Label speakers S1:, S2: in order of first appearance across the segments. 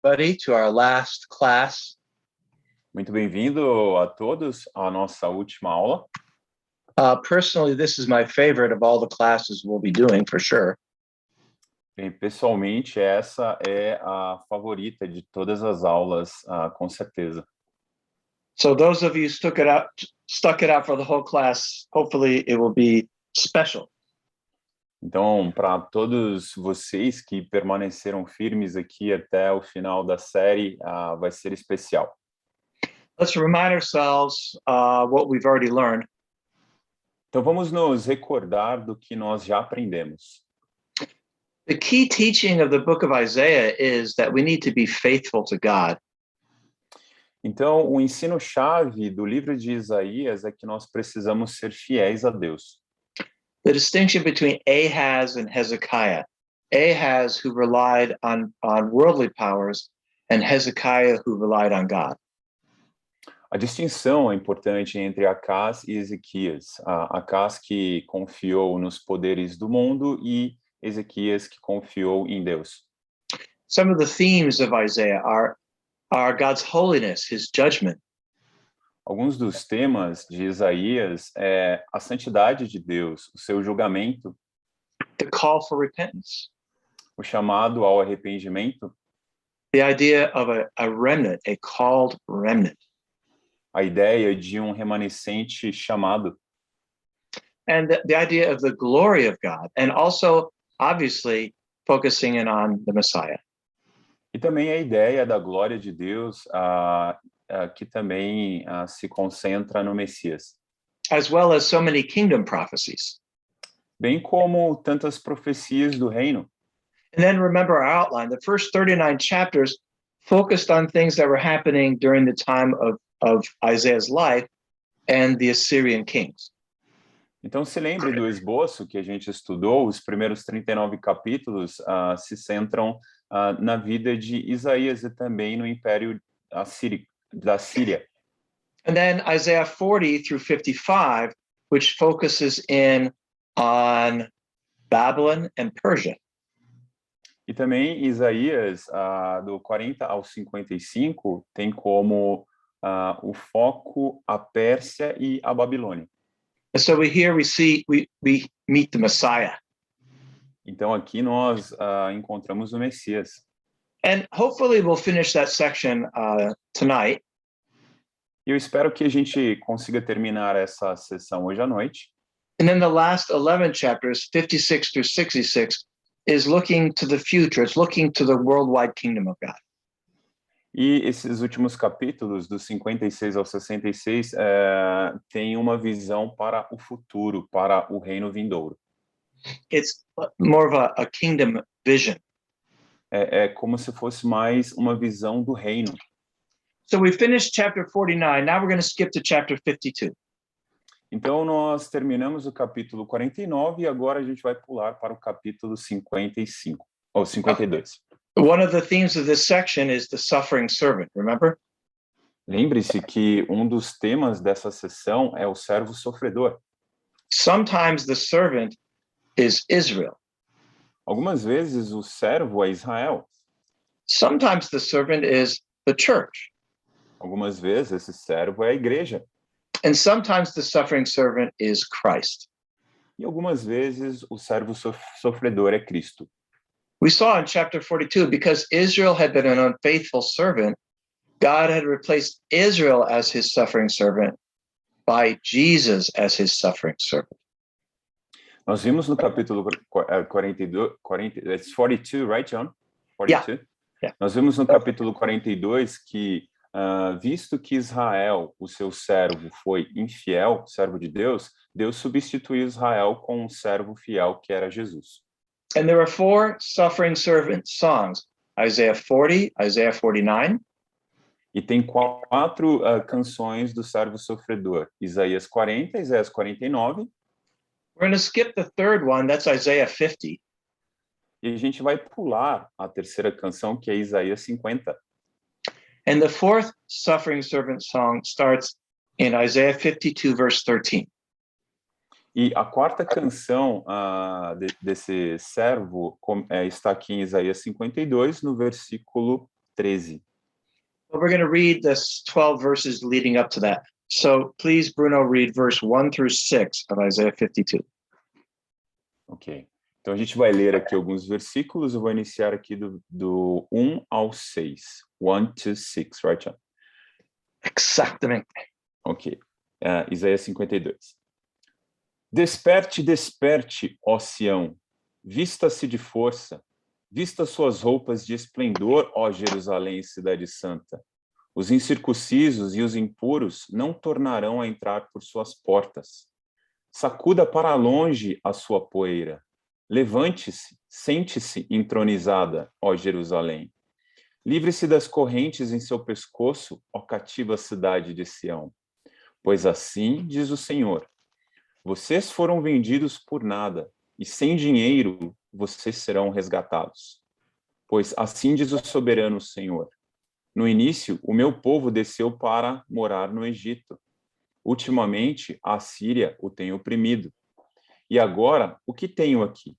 S1: Everybody, to our last class.
S2: Muito bem-vindo a todos à nossa última aula.
S1: Personally, this is my favorite of all the classes we'll be doing, for sure.
S2: Bem, pessoalmente, essa é a favorita de todas as aulas, com certeza.
S1: So those of you stuck it out for the whole class, hopefully it will be special.
S2: Então, para todos vocês que permaneceram firmes aqui até o final da série, vai ser especial.
S1: Let's remind ourselves what we've already learned.
S2: Então, vamos nos recordar do que nós já aprendemos.
S1: The key teaching of the book of Isaiah is that we need to be faithful to God.
S2: Então, o ensino-chave do livro de Isaías é que nós precisamos ser fiéis a Deus.
S1: The distinction between Ahaz and Hezekiah. Ahaz, who relied on worldly powers, and Hezekiah, who relied on God.
S2: A distinção é importante entre Acaz e Ezequias. Acaz que confiou nos poderes do mundo e Ezequias que confiou em Deus.
S1: Some of the themes of Isaiah are God's holiness, his judgment.
S2: Alguns dos temas de Isaías é a santidade de Deus, o seu julgamento,
S1: The call for repentance,
S2: o chamado ao arrependimento,
S1: the idea of a remnant, a called remnant,
S2: a ideia de um remanescente chamado,
S1: and the idea of the glory of God, and also, obviously, focusing in on the Messiah.
S2: e também a ideia da glória de Deus, que também se concentra no Messias.
S1: As well as so many kingdom prophecies.
S2: Bem como tantas profecias do reino.
S1: And then remember our outline. The first 39 chapters focused on things that were happening during the time of Isaiah's life and the Assyrian kings.
S2: Então, se lembre do esboço que a gente estudou, os primeiros 39 capítulos se centram na vida de Isaías e também no Império da Síria.
S1: And then Isaiah 40 through 55, which focuses in on Babylon and Persia.
S2: E também Isaías, do 40 ao 55, tem como o foco a Pérsia e a Babilônia.
S1: And so we meet the Messiah.
S2: Então aqui nós encontramos o Messias.
S1: And hopefully we'll finish that section tonight.
S2: E eu espero que a gente consiga terminar essa sessão hoje à noite.
S1: And then the last 11 chapters, 56 through 66, is looking to the future. It's looking to the worldwide kingdom of God.
S2: E esses últimos capítulos, dos 56 ao 66, têm uma visão para o futuro, para o reino vindouro.
S1: It's more of a kingdom vision.
S2: É como se fosse mais uma visão do reino.
S1: So we finished chapter 49. Now we're going to skip to chapter 52.
S2: Então, nós terminamos o capítulo 49 e agora a gente vai pular para o capítulo 55, ou 52.
S1: One of the themes of this section is the suffering servant, remember?
S2: Lembre-se que um dos temas dessa sessão é o servo sofredor.
S1: Sometimes the servant is Israel.
S2: Algumas vezes o servo é Israel.
S1: Sometimes the servant is the church.
S2: Algumas vezes esse servo é a igreja.
S1: And sometimes the suffering servant is Christ.
S2: E algumas vezes o servo sofredor é Cristo.
S1: We saw in chapter 42, because Israel had been an unfaithful servant, God had replaced Israel as his suffering servant by Jesus as his suffering servant.
S2: Nós vimos no capítulo 42, it's 42, right, John? 42?
S1: Yeah.
S2: Nós vimos no capítulo 42 que, visto que Israel, o seu servo, foi infiel, servo de Deus, Deus substituiu Israel com um servo fiel, que era Jesus.
S1: And there are 4 suffering servant songs, Isaiah 40, Isaiah 49.
S2: E tem 4 canções do servo sofredor, Isaías 40, Isaías 49.
S1: We're going to skip the third one, that's Isaiah 50.
S2: E a gente vai pular a terceira canção, que é Isaías 50.
S1: And the 4th suffering servant song starts in Isaiah 52, verse 13.
S2: E a quarta canção desse servo está aqui em Isaías 52, no versículo 13.
S1: But we're going to read this 12 verses leading up to that. So please, Bruno, read verse 1 through 6 of Isaiah 52.
S2: Ok. Então a gente vai ler aqui alguns versículos. Eu vou iniciar aqui do 1 ao 6. 1 to 6, right, John?
S1: Exactamente.
S2: Ok. Isaías 52. Desperte, desperte, ó Sião. Vista-se de força. Vista suas roupas de esplendor, ó Jerusalém, cidade santa. Os incircuncisos e os impuros não tornarão a entrar por suas portas. Sacuda para longe a sua poeira. Levante-se, sente-se entronizada, ó Jerusalém. Livre-se das correntes em seu pescoço, ó cativa cidade de Sião. Pois assim diz o Senhor: vocês foram vendidos por nada, e sem dinheiro vocês serão resgatados. Pois assim diz o soberano Senhor: no início, o meu povo desceu para morar no Egito. Ultimamente, a Assíria o tem oprimido. E agora, o que tenho aqui?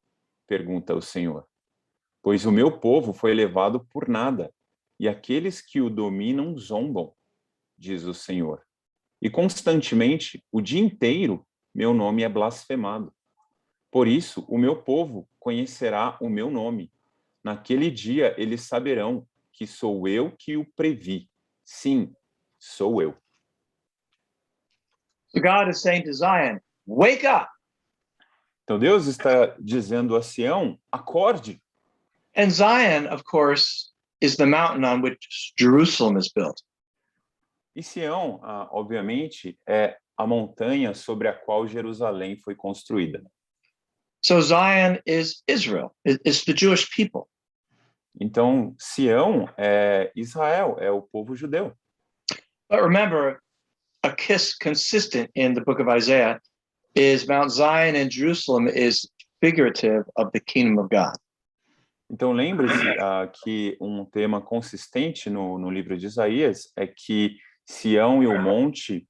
S2: Pergunta o Senhor. Pois o meu povo foi levado por nada, e aqueles que o dominam zombam, diz o Senhor. E constantemente, o dia inteiro, meu nome é blasfemado. Por isso, o meu povo conhecerá o meu nome. Naquele dia, eles saberão que sou eu que o previ. Sim, sou eu.
S1: So God is saying to Zion, wake up.
S2: Então Deus está dizendo a Sião, acorde.
S1: And Zion, of course, is the mountain on which Jerusalem is built.
S2: E Sião, obviamente, é a montanha sobre a qual Jerusalém foi construída.
S1: So Zion is Israel, is the Jewish people.
S2: Então, Sião é Israel, é o povo judeu.
S1: But remember, a kiss consistent in the book of Isaiah is Mount Zion and Jerusalem is figurative of the kingdom of God.
S2: Então, lembre-se que um tema consistente no livro de Isaías é que Sião e o monte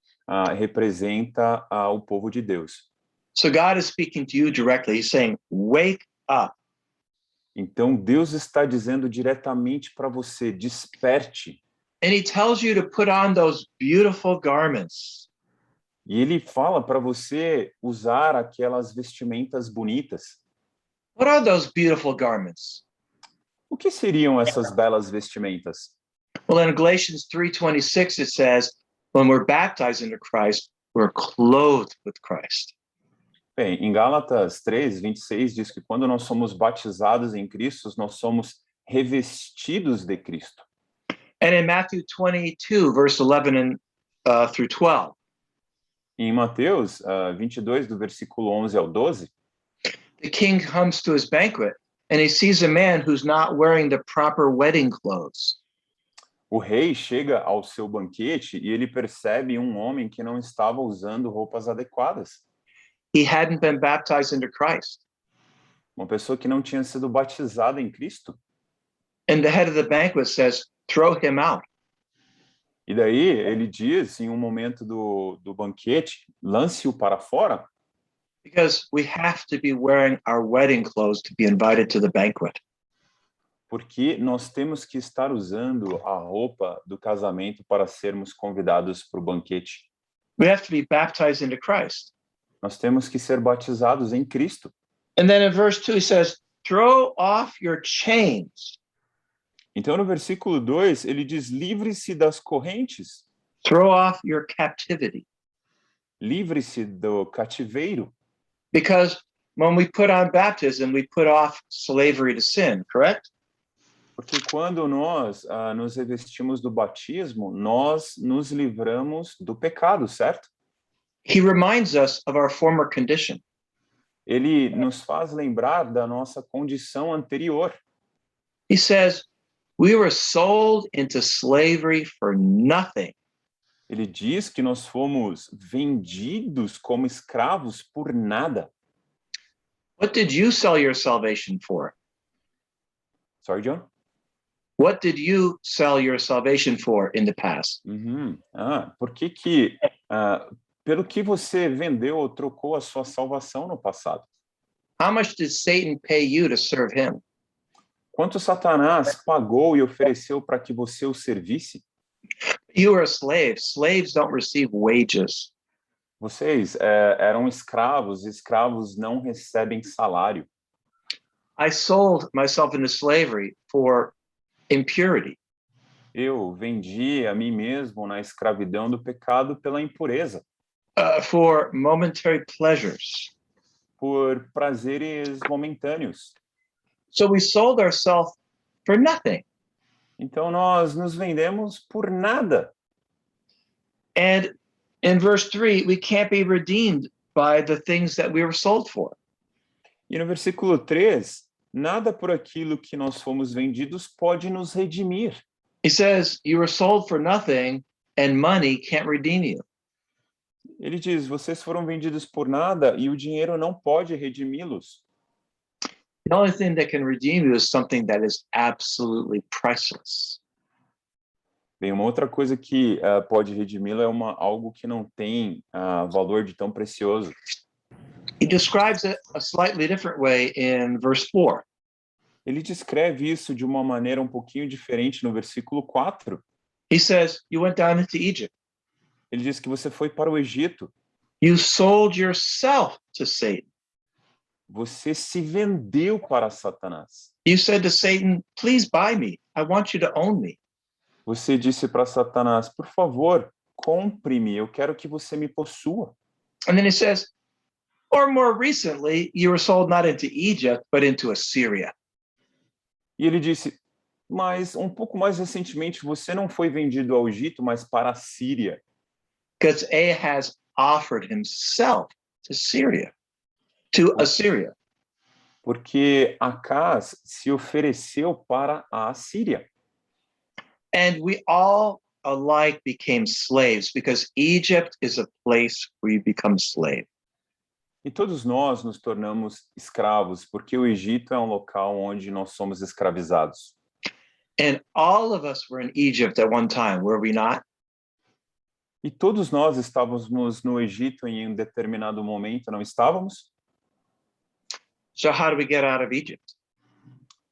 S2: representa o povo de Deus.
S1: So God is speaking to you directly. He's saying, wake up.
S2: Então, Deus está dizendo diretamente para você, desperte.
S1: And he tells you to put on those beautiful garments.
S2: E ele fala para você usar aquelas vestimentas bonitas.
S1: What are those beautiful garments?
S2: O que seriam essas belas vestimentas?
S1: Well, in Galatians 3:26, it says, when we're baptized into Christ, we're clothed with Christ.
S2: Bem, em Gálatas 3:26 diz que quando nós somos batizados em Cristo, nós somos revestidos de Cristo.
S1: And in Matthew 22, verse 11 through 12,
S2: E em Mateus 22, do versículo 11 ao 12,
S1: the king comes to his banquet and he sees a man who's not wearing the proper wedding clothes.
S2: o rei chega ao seu banquete e ele percebe um homem que não estava usando roupas adequadas.
S1: He hadn't been baptized into Christ.
S2: Uma pessoa que não tinha sido batizada em Cristo.
S1: And the head of the banquet says, throw him out.
S2: E daí ele diz, em um momento do banquete, lance-o para fora.
S1: Because we have to be wearing our wedding clothes to be invited to the banquet.
S2: Porque nós temos que estar usando a roupa do casamento para sermos convidados para o banquete.
S1: We have to be baptized into Christ.
S2: Nós temos que ser batizados em Cristo.
S1: And then in verse 2, he says, throw off your chains.
S2: Então, no versículo 2, ele diz, livre-se das correntes.
S1: Throw off your captivity.
S2: Livre-se do cativeiro.
S1: Because when we put on baptism, we put off slavery to sin, correct?
S2: Porque quando nós nos revestimos do batismo, nós nos livramos do pecado, certo?
S1: He reminds us of our former condition.
S2: Ele nos faz lembrar da nossa condição anterior.
S1: He says, we were sold into slavery for nothing.
S2: Ele diz que nós fomos vendidos como escravos por nada.
S1: What did you sell your salvation for?
S2: Sorry, John?
S1: What did you sell your salvation for in the past?
S2: Por que pelo que você vendeu ou trocou a sua salvação no passado?
S1: How much did Satan pay you to serve him?
S2: Quanto Satanás pagou e ofereceu para que você o servisse?
S1: You were a slave. Slaves don't receive wages.
S2: Vocês eram escravos, escravos não recebem salário.
S1: I sold myself into slavery for impurity.
S2: Eu vendi a mim mesmo na escravidão do pecado pela impureza,
S1: For momentary pleasures.
S2: por prazeres momentâneos.
S1: So we sold ourselves for nothing.
S2: Então nós nos vendemos por nada.
S1: And in verse 3, we can't be redeemed by the things that we were sold for.
S2: E no versículo 3, nada por aquilo que nós fomos vendidos pode nos redimir.
S1: He says, you were sold for nothing, and money can't redeem you.
S2: Ele diz, vocês foram vendidos por nada e o dinheiro não pode redimi-los.
S1: The only thing that can redeem you is something that is absolutely priceless.
S2: Bem, uma outra coisa que pode redimi-lo é algo que não tem valor de tão precioso.
S1: He describes it a slightly different way in verse 4.
S2: Ele descreve isso de uma maneira um pouquinho diferente no versículo 4.
S1: He says, you went down into Egypt.
S2: Ele diz que você foi para o Egito.
S1: You sold yourself to Satan.
S2: Você se vendeu para Satanás.
S1: You said to Satan, please buy me. I want you to own me.
S2: Você disse para Satanás, por favor, compre-me, eu quero que você me possua.
S1: And then he says, or more recently, you were sold not into Egypt, but into Assyria.
S2: E ele disse, mas um pouco mais recentemente você não foi vendido ao Egito, mas para a Síria.
S1: Because Ahaz offered himself to Assyria.
S2: Porque Acaz se ofereceu para a Síria.
S1: And we all alike became slaves because Egypt is a place where you become slave.
S2: E todos nós nos tornamos escravos, porque o Egito é um local onde nós somos escravizados.
S1: And all of us were in Egypt at one time, were we not?
S2: E todos nós estávamos no Egito em um determinado momento, não estávamos?
S1: So how do we get out of Egypt?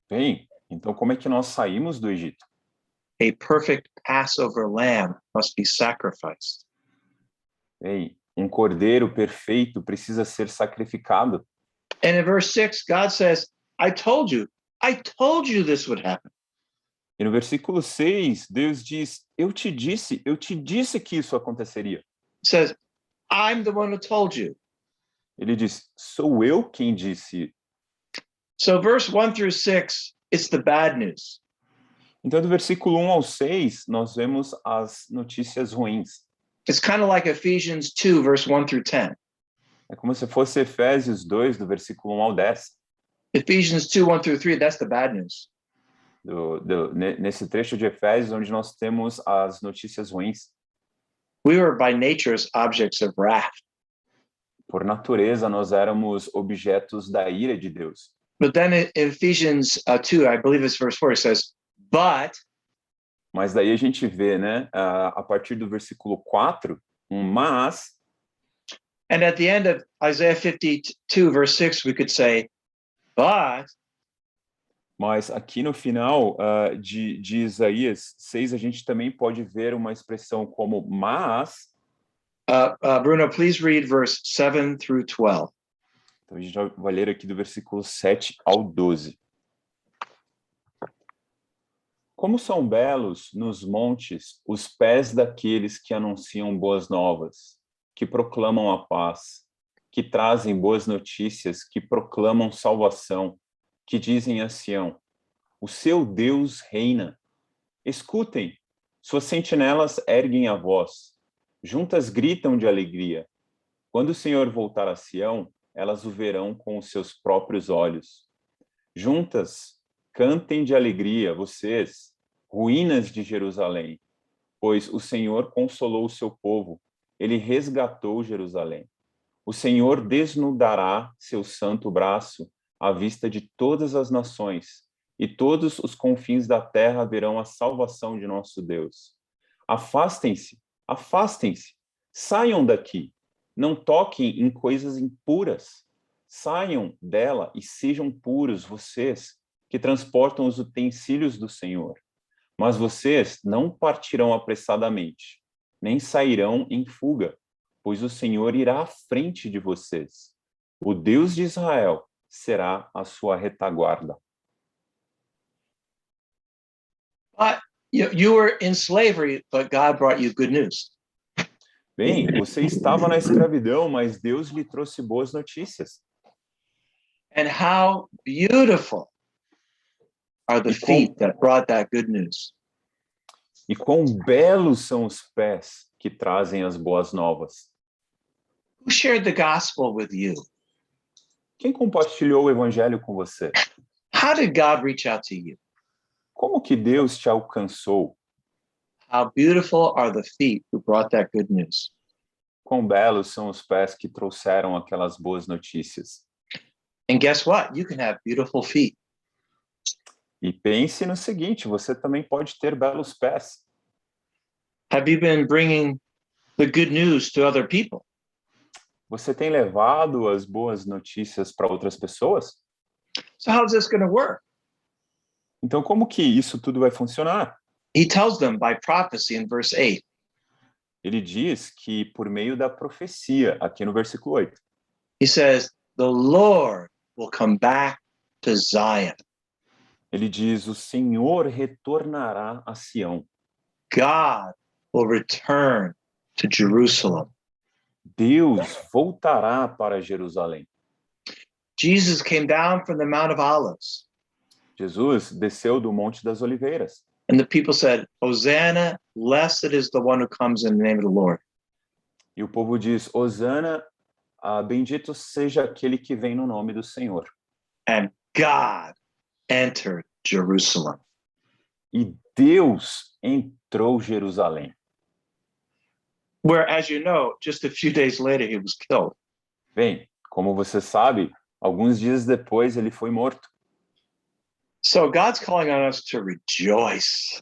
S2: Bem, então como é que nós saímos do Egito?
S1: A perfect Passover lamb must be sacrificed.
S2: Bem, um cordeiro perfeito precisa ser sacrificado.
S1: And in verse 6, God says, I told you this would happen.
S2: E no versículo 6, Deus diz, eu te disse que isso aconteceria.
S1: It says, I'm the one who told you.
S2: Ele diz, sou eu quem disse.
S1: So verse 1 through 6, it's the bad news.
S2: Então, do versículo 1 ao 6, nós vemos as notícias ruins.
S1: It's kind of like Ephesians 2, verse 1 through 10.
S2: É como se fosse Efésios 2, do versículo 1 ao 10.
S1: Ephesians 2, 1 through 3, that's the bad news.
S2: Nesse trecho de Efésios, onde nós temos as notícias ruins.
S1: We were by nature's objects of wrath.
S2: Por natureza, nós éramos objetos da ira de Deus.
S1: But then in Ephesians 2, I believe it's verse 4, it says, but...
S2: Mas daí a gente vê, né, a partir do versículo 4, mas...
S1: And at the end of Isaiah 52, verse 6, we could say, but...
S2: Mas aqui no final de Isaías 6, a gente também pode ver uma expressão como mas...
S1: Bruno, please read verse 7 through 12.
S2: Então a gente vai ler aqui do versículo 7 ao 12. Como são belos nos montes os pés daqueles que anunciam boas novas, que proclamam a paz, que trazem boas notícias, que proclamam salvação, que dizem a Sião, o seu Deus reina. Escutem, suas sentinelas erguem a voz, juntas gritam de alegria. Quando o Senhor voltar a Sião, elas o verão com os seus próprios olhos. Juntas, cantem de alegria, vocês, ruínas de Jerusalém, pois o Senhor consolou o seu povo, ele resgatou Jerusalém. O Senhor desnudará seu santo braço à vista de todas as nações, e todos os confins da terra verão a salvação de nosso Deus. Afastem-se, afastem-se, saiam daqui, não toquem em coisas impuras. Saiam dela e sejam puros vocês, que transportam os utensílios do Senhor. Mas vocês não partirão apressadamente, nem sairão em fuga, pois o Senhor irá à frente de vocês. O Deus de Israel será a sua retaguarda.
S1: But you were in slavery, but God brought you good news.
S2: Bem, você estava na escravidão, mas Deus lhe trouxe boas notícias.
S1: And how beautiful are the feet that brought that good news.
S2: E quão belos são os pés que trazem as boas novas.
S1: Who shared the gospel with you?
S2: Quem compartilhou o evangelho com você?
S1: How did God reach out to you?
S2: Como que Deus te alcançou?
S1: How beautiful are the feet who brought that good news.
S2: Quão belos são os pés que trouxeram aquelas boas notícias.
S1: And guess what? You can have beautiful feet.
S2: E pense no seguinte, você também pode ter belos pés.
S1: Have you been bringing the good news to other people?
S2: Você tem levado as boas notícias para outras pessoas?
S1: So how's this going to work?
S2: Então, como que isso tudo vai funcionar?
S1: He tells them by prophecy in verse 8.
S2: Ele diz que por meio da profecia, aqui no versículo 8.
S1: He says, the Lord will come back to Zion.
S2: Ele diz, o Senhor retornará a Sião.
S1: God will return to Jerusalem.
S2: Deus voltará para Jerusalém.
S1: Jesus came down from the Mount of Olives.
S2: Jesus desceu do Monte das Oliveiras.
S1: And the people said, Hosanna, blessed is the one who comes in the name of the Lord.
S2: E o povo diz, Hosana, bendito seja aquele que vem no nome do Senhor.
S1: And God entered Jerusalem.
S2: E Deus entrou Jerusalém.
S1: Where, as you know, just a few days later, he was killed.
S2: Bem, como você sabe, alguns dias depois ele foi morto.
S1: So God's calling on us to rejoice.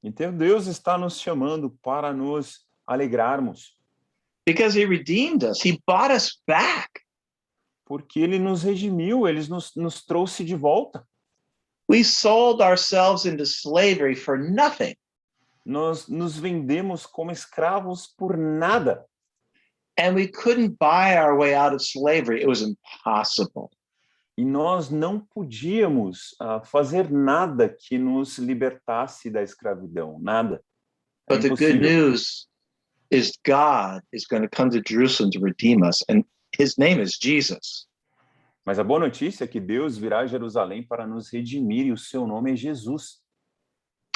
S2: Então Deus está nos chamando para nos alegrarmos.
S1: Because he redeemed us. He bought us back.
S2: Porque ele nos redimiu, ele nos trouxe de volta.
S1: We sold ourselves into slavery for nothing.
S2: Nós nos vendemos como escravos por nada.
S1: And we couldn't buy our way out of slavery. It was impossible.
S2: E nós não podíamos fazer nada que nos libertasse da escravidão, nada. É
S1: But the good
S2: impossível.
S1: news is God is going to come to Jerusalem to redeem us. And his name is Jesus.
S2: Mas a boa notícia é que Deus virá a Jerusalém para nos redimir e o seu nome é Jesus.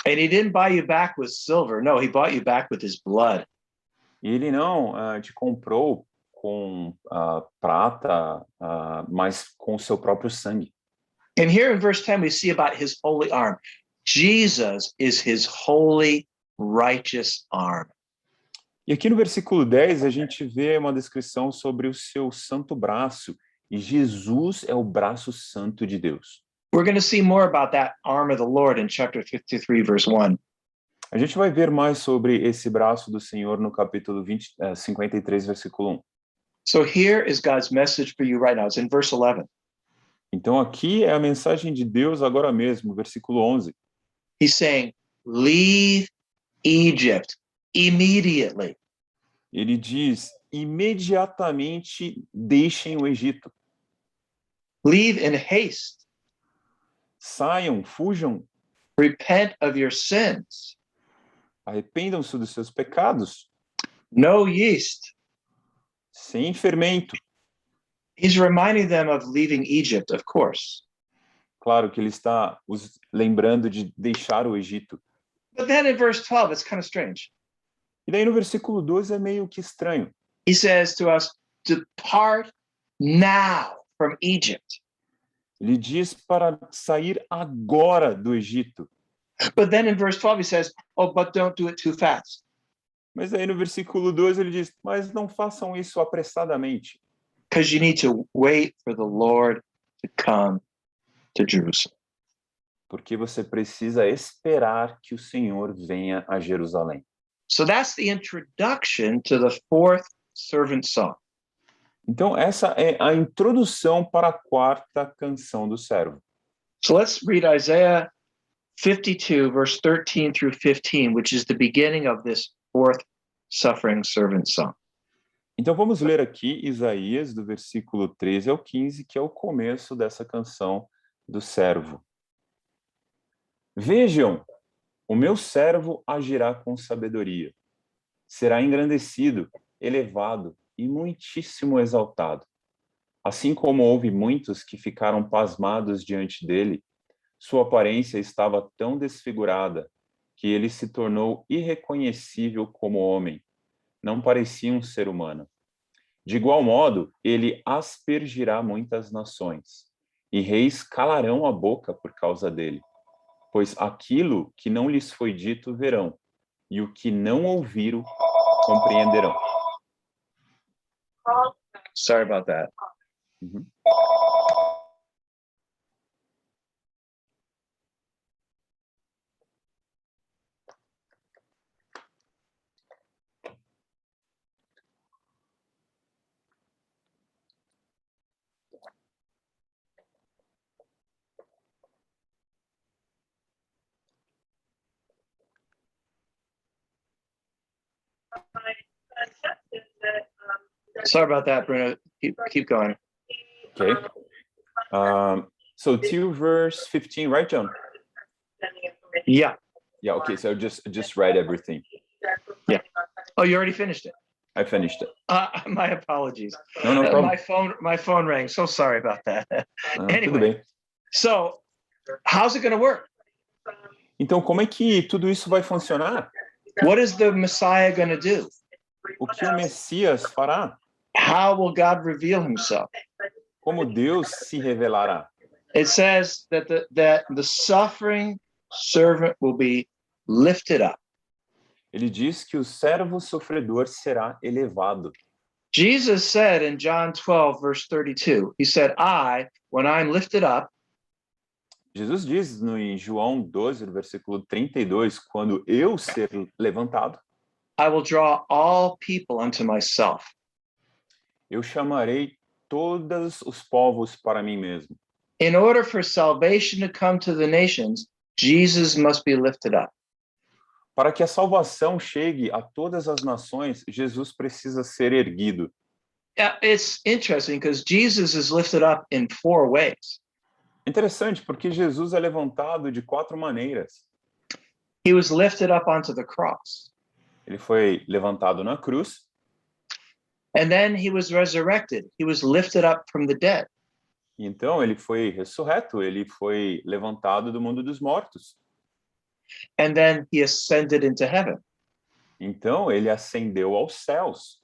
S1: And he didn't buy you back with silver. No, he bought you back with his blood.
S2: E ele não te comprou com prata, mas com o seu próprio sangue.
S1: And here in verse 10, we see about his holy arm. Jesus is his holy, righteous arm.
S2: E aqui no versículo 10, a gente vê uma descrição sobre o seu santo braço. E Jesus é o braço santo de Deus.
S1: We're going to see more about that arm of the Lord in chapter 53, verse 1.
S2: A gente vai ver mais sobre esse braço do Senhor no capítulo 53, versículo 1.
S1: So here is God's message for you right now. It's in verse 11.
S2: Então aqui é a mensagem de Deus agora mesmo, versículo 11.
S1: He's saying, leave Egypt immediately.
S2: Ele diz, imediatamente deixem o Egito.
S1: Leave in haste.
S2: Saiam, fujam,
S1: Repent of your sins.
S2: arrependam-se dos seus pecados,
S1: No yeast.
S2: sem fermento.
S1: He's reminding them of leaving Egypt, of course.
S2: Claro que ele está os lembrando de deixar o Egito.
S1: But then in verse 12, it's kind of strange.
S2: E daí no versículo 12 é meio que estranho.
S1: He says to us, depart now from Egypt.
S2: Ele diz para sair agora do Egito.
S1: But then in verse 12, he says, oh, but don't do it too fast.
S2: Mas aí no versículo 12 ele diz, mas não façam isso apressadamente.
S1: Because you need to wait for the Lord to come to Jerusalem.
S2: Porque você precisa esperar que o Senhor venha a Jerusalém.
S1: So that's the introduction to the fourth servant song.
S2: Então essa é a introdução para a quarta canção do servo.
S1: So let's read Isaiah 52, verse 13 through 15, which is the beginning of this fourth suffering servant song.
S2: Então vamos ler aqui Isaías, do versículo 13 ao 15, que é o começo dessa canção do servo. Vejam, o meu servo agirá com sabedoria. Será engrandecido, elevado e muitíssimo exaltado. Assim como houve muitos que ficaram pasmados diante dele, sua aparência estava tão desfigurada que ele se tornou irreconhecível como homem. Não parecia um ser humano. De igual modo, ele aspergirá muitas nações, e reis calarão a boca por causa dele. Pois aquilo que não lhes foi dito verão, e o que não ouviram compreenderão.
S1: Sorry about that.
S2: Uhum.
S1: Sorry about that, Bruno. Keep going.
S2: Okay. So to verse 15, right, John?
S1: Yeah.
S2: Yeah, okay, so just read everything.
S1: Yeah. Oh, you already finished it.
S2: I finished it.
S1: My apologies.
S2: No problem.
S1: My phone rang. So sorry about that.
S2: Tudo
S1: Anyway,
S2: bem.
S1: so how's it going to work?
S2: Então, como é que tudo isso vai funcionar?
S1: What is the Messiah going to do?
S2: O que o Messias fará?
S1: How will God reveal himself?
S2: Como Deus se revelará?
S1: It says that the suffering servant will be lifted up.
S2: Ele diz que o servo sofredor será elevado.
S1: Jesus said in John 12, verse 32, he said, when I'm lifted up,
S2: Jesus diz em João 12, versículo 32, quando eu ser levantado,
S1: I will draw all people unto myself.
S2: eu chamarei todos os povos para mim mesmo.
S1: In order for salvation to come to the nations, Jesus must be lifted up.
S2: Para que a salvação chegue a todas as nações, Jesus precisa ser erguido.
S1: It's interesting because Jesus is lifted up in 4 ways.
S2: Interessante, porque Jesus é levantado de 4 maneiras.
S1: He was lifted up onto the cross.
S2: Ele foi levantado na cruz.
S1: And then he was resurrected. He was lifted up from the dead.
S2: Então, ele foi ressurreto, ele foi levantado do mundo dos mortos.
S1: And then he ascended into heaven.
S2: Então, ele ascendeu aos céus.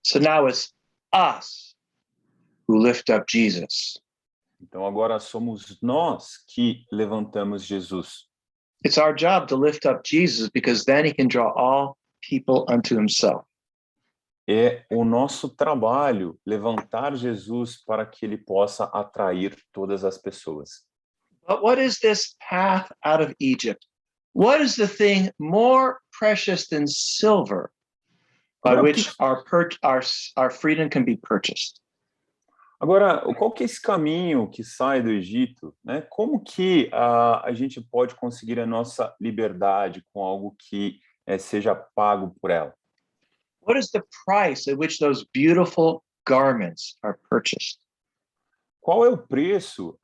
S1: So now it's us who lift up Jesus.
S2: Então, agora somos nós que levantamos Jesus.
S1: It's our job to lift up Jesus because then he can draw all people unto himself.
S2: É o nosso trabalho levantar Jesus para que ele possa atrair todas as pessoas.
S1: But what is this path out of Egypt? What is the thing more precious than silver by which our freedom can be purchased?
S2: Agora, qual que é esse caminho que sai do Egito, né? Como que a gente pode conseguir a nossa liberdade com algo que seja pago por ela?
S1: What is the price at which those beautiful garments are purchased?
S2: Qual é o preço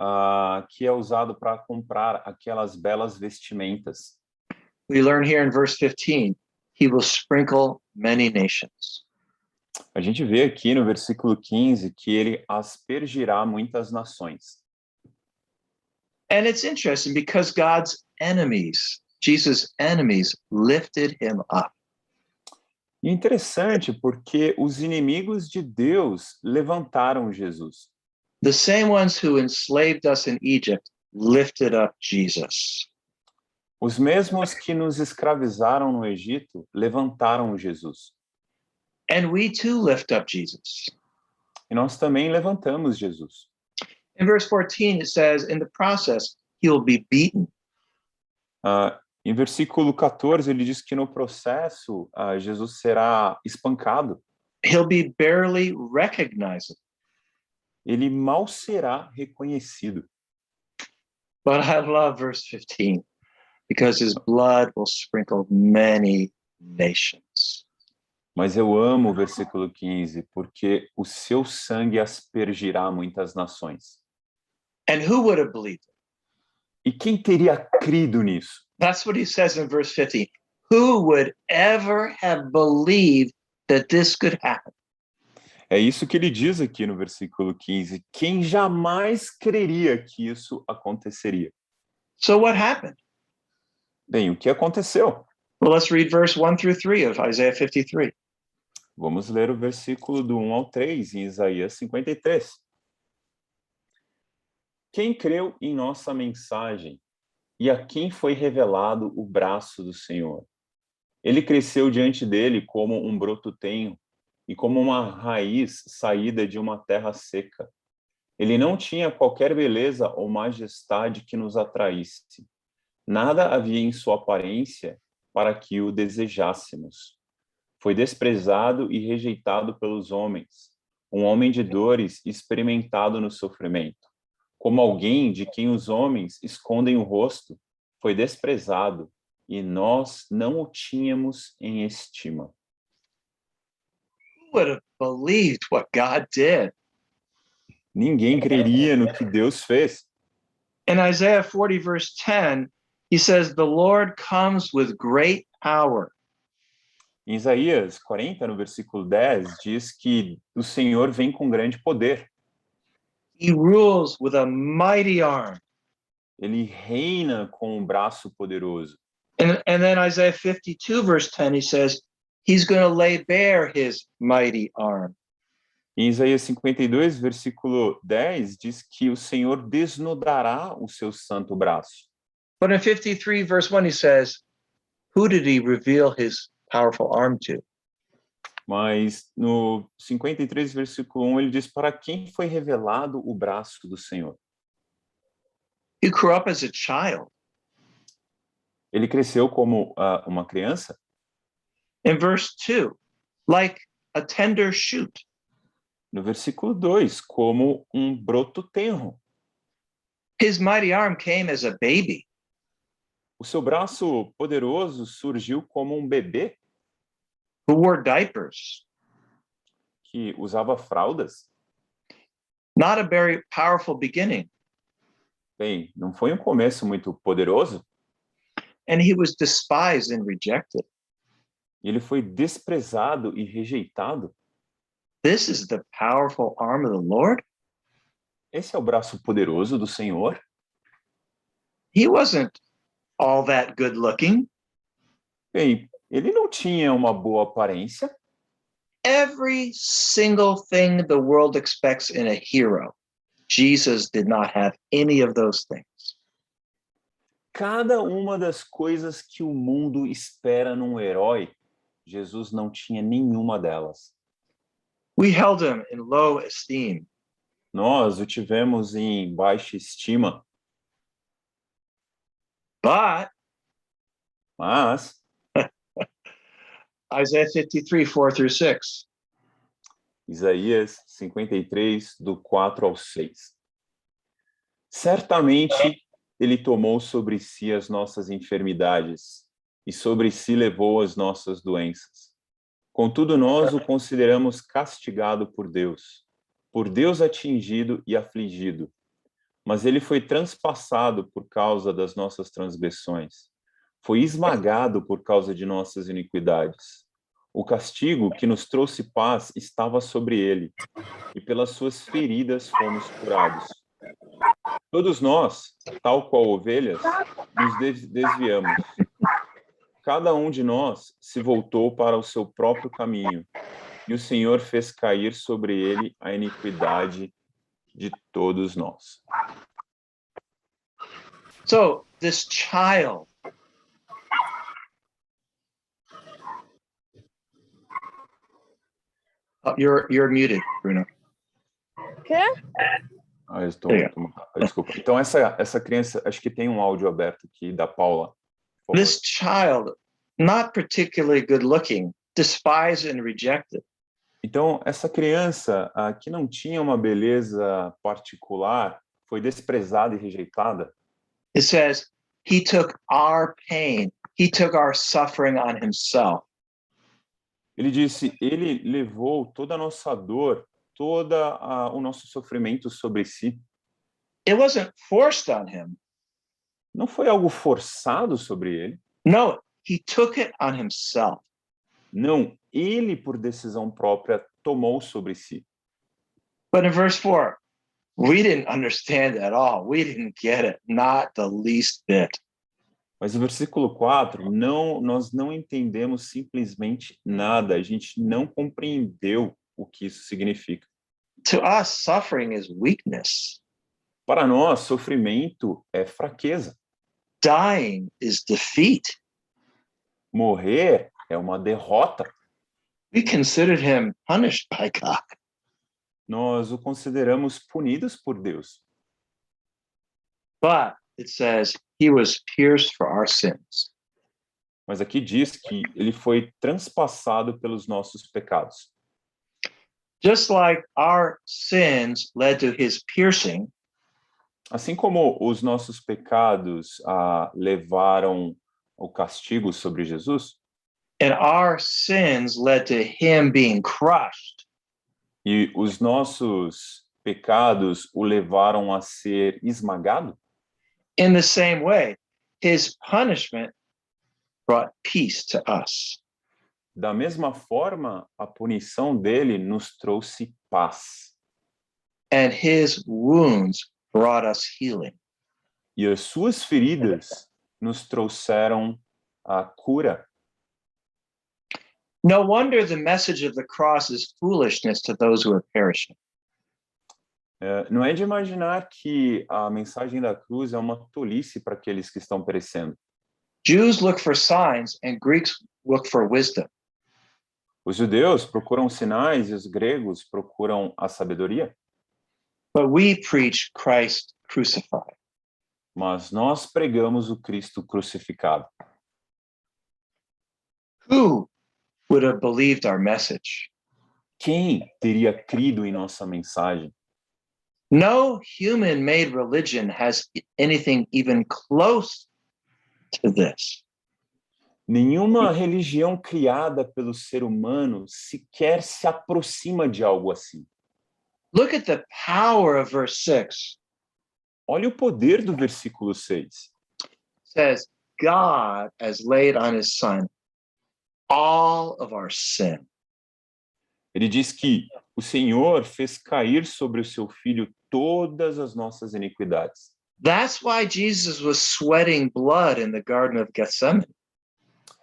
S2: que é usado para comprar aquelas belas vestimentas?
S1: We learn here in verse 15, he will sprinkle many nations.
S2: A gente vê aqui no versículo 15 que ele aspergirá muitas nações.
S1: And it's interesting because God's enemies, Jesus' enemies, lifted him up.
S2: E é interessante porque os inimigos de Deus levantaram Jesus.
S1: The same ones who enslaved us in Egypt lifted up Jesus.
S2: Os mesmos que nos escravizaram no Egito levantaram Jesus.
S1: And we too lift up Jesus.
S2: E nós também levantamos Jesus.
S1: In verse 14, it says, in the process, he will be beaten.
S2: Em versículo 14, ele diz que no processo, Jesus será espancado.
S1: He'll be barely recognized.
S2: Ele mal será reconhecido.
S1: But I love verse 15 because his blood will sprinkle many nations.
S2: Mas eu amo o versículo 15, porque o seu sangue aspergirá muitas nações.
S1: And who would have believed it?
S2: E quem teria crido nisso?
S1: That's what he says in verse 15. Who would ever have believed that this could happen?
S2: É isso que ele diz aqui no versículo 15. Quem jamais creria que isso aconteceria?
S1: So what happened?
S2: Bem, o que aconteceu?
S1: Well, let's read verse 1 through 3 of Isaiah 53.
S2: Vamos ler o versículo do 1 ao 3 em Isaías 53. Quem creu em nossa mensagem e a quem foi revelado o braço do Senhor? Ele cresceu diante dele como um broto tenro e como uma raiz saída de uma terra seca. Ele não tinha qualquer beleza ou majestade que nos atraísse. Nada havia em sua aparência para que o desejássemos. Foi desprezado e rejeitado pelos homens, um homem de dores experimentado no sofrimento. Como alguém de quem os homens escondem o rosto, foi desprezado e nós não o tínhamos em estima.
S1: Who would have believed what God did?
S2: Ninguém creria no que Deus fez.
S1: In Isaiah 40, verse 10, he says, The Lord comes with great power.
S2: Em Isaías 40, no versículo 10, diz que o Senhor vem com grande poder.
S1: He rules with a mighty arm.
S2: Ele reina com um braço poderoso.
S1: And then Isaiah 52, verse 10, he says, He's going to lay bare his mighty arm.
S2: Em Isaías 52, versículo 10, diz que o Senhor desnudará o seu santo braço.
S1: But in 53, verse 1, he says, Who did he reveal his powerful arm to?
S2: Mas no 53, versículo 1, ele diz: para quem foi revelado o braço do Senhor?
S1: He grew up as a child.
S2: Ele cresceu como uma criança?
S1: In verse 2, like a tender shoot.
S2: No versículo 2, como um broto tenro.
S1: His mighty arm came as a baby.
S2: O seu braço poderoso surgiu como um bebê
S1: Who wore diapers.
S2: que usava fraldas.
S1: Not a very powerful beginning.
S2: Bem, não foi um começo muito poderoso.
S1: And he was despised and rejected.
S2: Ele foi desprezado e rejeitado.
S1: This is the powerful arm of the Lord.
S2: Esse é o braço poderoso do Senhor.
S1: He wasn't all that good looking.
S2: Bem, ele não tinha uma boa aparência.
S1: Every single thing the world expects in a hero, Jesus did not have any of those things.
S2: Cada uma das coisas que o mundo espera num herói, Jesus não tinha nenhuma delas.
S1: We held him in low esteem.
S2: Nós o tivemos em baixa estima,
S1: But
S2: mas
S1: Isaiah 53, 4 through 6.
S2: Isaías 53, do 4 ao 6. Certamente ele tomou sobre si as nossas enfermidades e sobre si levou as nossas doenças. Contudo, nós o consideramos castigado por Deus atingido e afligido. Mas ele foi transpassado por causa das nossas transgressões. Foi esmagado por causa de nossas iniquidades. O castigo que nos trouxe paz estava sobre ele, e pelas suas feridas fomos curados. Todos nós, tal qual ovelhas, nos desviamos. Cada um de nós se voltou para o seu próprio caminho, e o Senhor fez cair sobre ele a iniquidade de todos nós.
S1: So this child, you're muted, Bruno.
S3: Quê?
S2: Desculpa. Então, essa criança, acho que tem um áudio aberto aqui da Paula.
S1: This child, not particularly good looking, despised and rejected.
S2: Então, essa criança que não tinha uma beleza particular, foi desprezada e rejeitada.
S1: It says, he took our pain. He took our suffering on himself.
S2: Ele disse, ele levou toda a nossa dor, o nosso sofrimento sobre si.
S1: It wasn't forced on him.
S2: Não foi algo forçado sobre ele.
S1: No, he took it on himself.
S2: Não, ele, por decisão própria, tomou sobre si.
S1: But in verse 4, we didn't understand at all. We didn't get it, not the least bit.
S2: Mas o versículo 4, nós não entendemos simplesmente nada. A gente não compreendeu o que isso significa.
S1: To us, suffering is weakness.
S2: Para nós, sofrimento é fraqueza.
S1: Dying is defeat.
S2: Morrer é uma derrota.
S1: We considered him punished by God.
S2: Nós o consideramos punidos por Deus.
S1: But it says he was pierced for our sins.
S2: Mas aqui diz que ele foi transpassado pelos nossos pecados.
S1: Just like our sins led to his piercing,
S2: Assim como os nossos pecados levaram o castigo sobre Jesus,
S1: and our sins led to him being crushed,
S2: e os nossos pecados o levaram a ser esmagado,
S1: in the same way, his punishment brought peace to us.
S2: da mesma forma, a punição dele nos trouxe paz.
S1: And his wounds brought us healing.
S2: E as suas feridas nos trouxeram a cura.
S1: No wonder the message of the cross is foolishness to those who are perishing.
S2: Não é de imaginar que a mensagem da cruz é uma tolice para aqueles que estão perecendo.
S1: Jews look for signs and Greeks look for wisdom.
S2: Os judeus procuram sinais e os gregos procuram a sabedoria,
S1: But we preach Christ crucified.
S2: mas nós pregamos o Cristo crucificado.
S1: Who would have believed our message?
S2: Quem teria crido em nossa mensagem?
S1: No human-made religion has anything even close to this.
S2: Nenhuma religião criada pelo ser humano sequer se aproxima de algo assim.
S1: Look at the power of verse 6.
S2: Olha o poder do versículo 6.
S1: It says, God has laid on his son all of our sin.
S2: Ele diz que o Senhor fez cair sobre o seu filho todas as nossas iniquidades.
S1: That's why Jesus was sweating blood in the Garden of Gethsemane.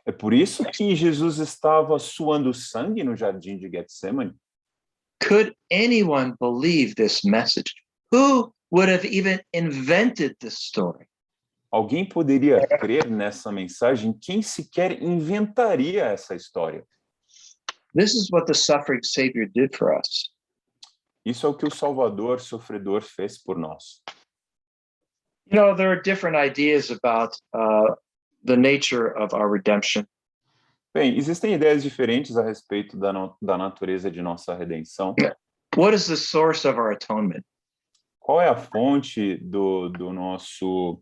S2: É por isso que Jesus estava suando sangue no jardim de Getsemane.
S1: Could anyone believe this message? Who would have even invented this story?
S2: Alguém poderia crer nessa mensagem? Quem sequer inventaria essa história?
S1: This is what the suffering Savior did for us.
S2: Isso é o que o Salvador sofredor fez por nós.
S1: You know, there are different ideas about the nature of our redemption.
S2: Bem, existem ideias diferentes a respeito da natureza de nossa redenção.
S1: What is the source of our atonement?
S2: Qual é a fonte do nosso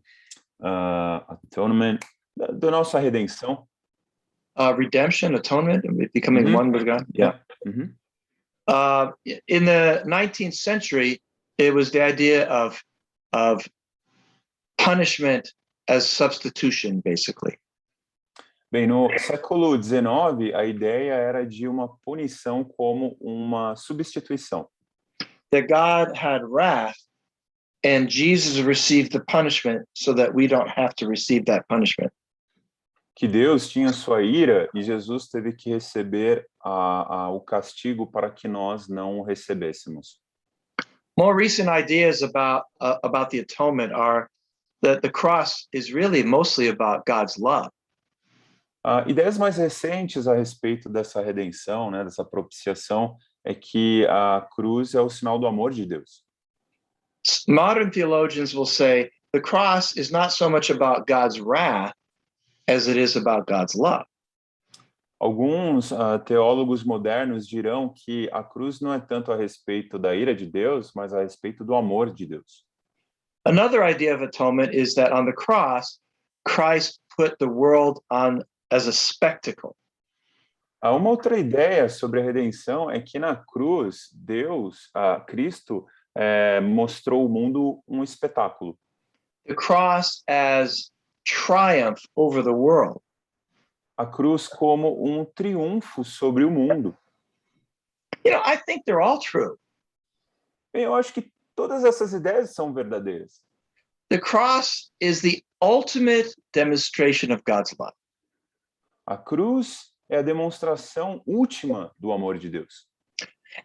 S2: atonement, da nossa redenção?
S1: Redemption, atonement, becoming
S2: Mhm.
S1: one with God. Yeah.
S2: Uhum.
S1: In the 19th century, it was the idea of punishment as substitution, basically.
S2: Bem, no século XIX, a ideia era de uma punição como uma substituição.
S1: That God had wrath and Jesus received the punishment so that we don't have to receive that punishment.
S2: Que Deus tinha sua ira e Jesus teve que receber o castigo para que nós não o recebêssemos.
S1: More recent ideas about the atonement are that the cross is really mostly about God's love.
S2: Ideias mais recentes a respeito dessa redenção, né, dessa propiciação, é que a cruz é o sinal do amor de Deus.
S1: Modern theologians will say the cross is not so much about God's wrath as it is about God's love.
S2: Alguns teólogos modernos dirão que a cruz não é tanto a respeito da ira de Deus, mas a respeito do amor de Deus.
S1: Another idea of atonement is that on the cross, Christ put the world on as a spectacle.
S2: Há uma outra ideia sobre a redenção é que na cruz, Cristo, mostrou ao mundo um espetáculo.
S1: The cross as triumph over the world.
S2: A cruz como um triunfo sobre o mundo.
S1: I think they're all true.
S2: Bem, eu acho que todas essas ideias são verdadeiras.
S1: The cross is the ultimate demonstration of God's love.
S2: A cruz é a demonstração última do amor de Deus.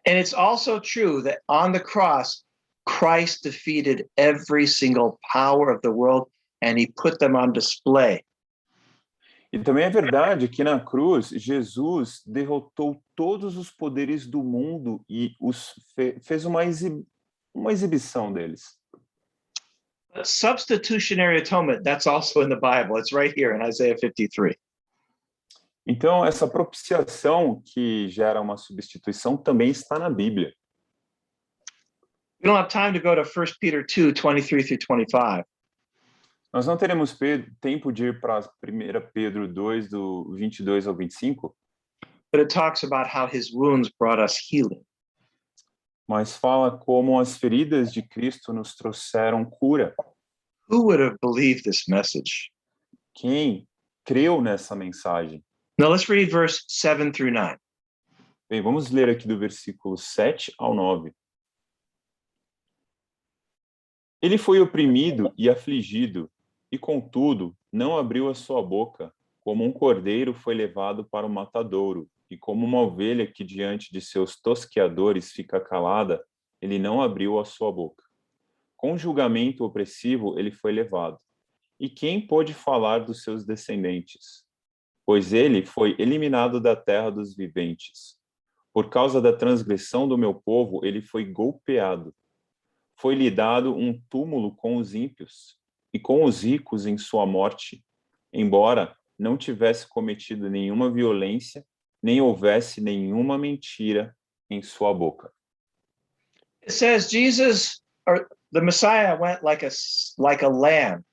S1: And it's also true that on the cross, Christ defeated every single power of the world and he put them on display.
S2: E também é verdade que na cruz, Jesus derrotou todos os poderes do mundo e fez uma exibição deles.
S1: But substitutionary atonement, that's also in the Bible. It's right here in Isaiah 53.
S2: Então, essa propiciação que gera uma substituição também está na Bíblia.
S1: We don't have time to go to 1 Peter 2, 23 through 25.
S2: Nós não teremos tempo de ir para 1 Pedro 2, do 22 ao 25,
S1: But it talks about how his wounds brought us healing.
S2: mas fala como as feridas de Cristo nos trouxeram cura.
S1: Who would have believed this message?
S2: Quem creu nessa mensagem?
S1: Now let's read verse 7 through 9.
S2: Bem, vamos ler aqui do versículo 7 ao 9. Ele foi oprimido e afligido, e contudo não abriu a sua boca, como um cordeiro foi levado para o matadouro, e como uma ovelha que diante de seus tosqueadores fica calada, ele não abriu a sua boca. Com julgamento opressivo ele foi levado. E quem pôde falar dos seus descendentes? Pois ele foi eliminado da terra dos viventes. Por causa da transgressão do meu povo, ele foi golpeado. Foi-lhe dado um túmulo com os ímpios e com os ricos em sua morte, embora não tivesse cometido nenhuma violência, nem houvesse nenhuma mentira em sua boca.
S1: It says Jesus, or the Messiah, went like a lamb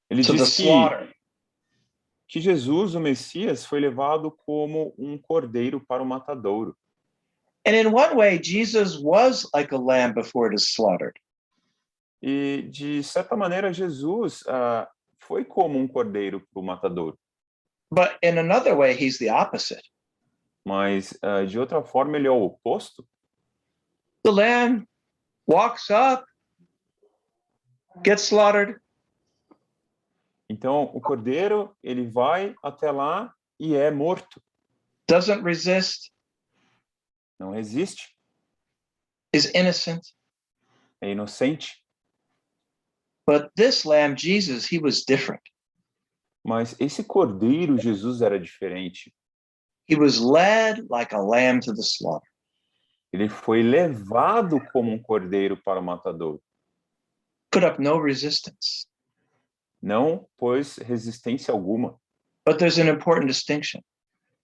S2: Ele
S1: to the
S2: diz
S1: slaughter.
S2: que Jesus, o Messias, foi levado como um cordeiro para o matadouro.
S1: And in one way, Jesus was like a lamb before it is slaughtered.
S2: E, de certa maneira, Jesus foi como um cordeiro para o matadouro.
S1: But in another way, he's the opposite.
S2: Mas, de outra forma, ele é o oposto.
S1: The lamb walks up, gets slaughtered,
S2: Então, o cordeiro, ele vai até lá e é morto.
S1: doesn't resist,
S2: Não resiste,
S1: is innocent.
S2: é inocente.
S1: But this lamb, Jesus, he was different.
S2: Mas esse cordeiro, Jesus, era diferente.
S1: He was led like a lamb to the slaughter.
S2: Ele foi levado como um cordeiro para o matadouro.
S1: Put up no resistance.
S2: Não pôs resistência alguma.
S1: But there's an important distinction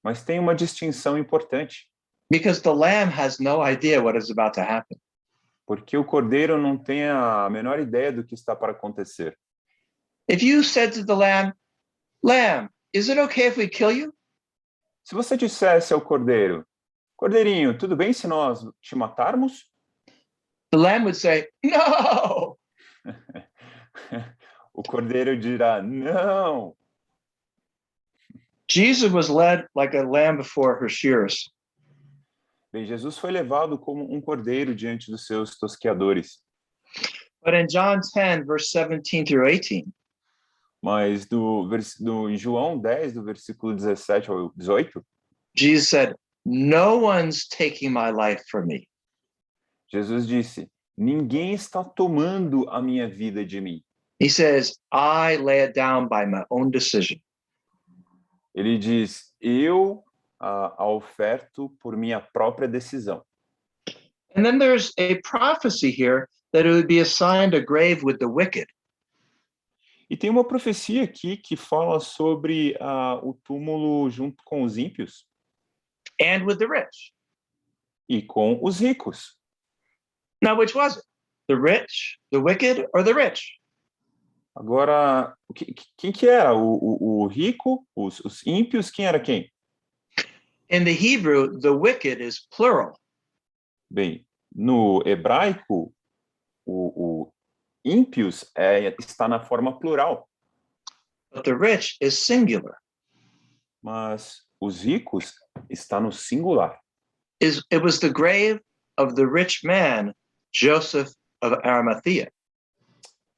S2: Mas tem uma distinção importante.
S1: because the lamb has no idea what is about to happen.
S2: Porque o cordeiro não tem a menor ideia do que está para acontecer.
S1: If you said to the lamb, "Lamb, is it okay if we kill you?"
S2: Se você dissesse ao cordeiro, Cordeirinho, tudo bem se nós te matarmos?
S1: The lamb would say, "No."
S2: O cordeiro dirá, não.
S1: Jesus was led like a lamb before her shearers.
S2: Bem, Jesus foi levado como um cordeiro diante dos seus tosqueadores.
S1: But in John 10, verse 17 through 18,
S2: Mas em João 10, do versículo 17 ao 18,
S1: Jesus said, "No one's taking my life from me.
S2: Jesus disse, ninguém está tomando a minha vida de mim.
S1: He says, I lay it down by my own decision."
S2: Ele diz, eu a oferto por minha própria decisão.
S1: And then there's a prophecy here that it would be assigned a grave with the wicked.
S2: E tem uma profecia aqui que fala sobre o túmulo junto com os ímpios
S1: And with the rich.
S2: e com os ricos.
S1: Now, which was it? The rich, the wicked, or the rich?
S2: Agora, quem que era? O rico, os ímpios, quem era quem?
S1: In the Hebrew, the wicked is plural.
S2: Bem, no hebraico, o ímpios está na forma plural,
S1: But the rich is singular.
S2: mas os ricos está no singular.
S1: It was the grave of the rich man, Joseph of Arimathea.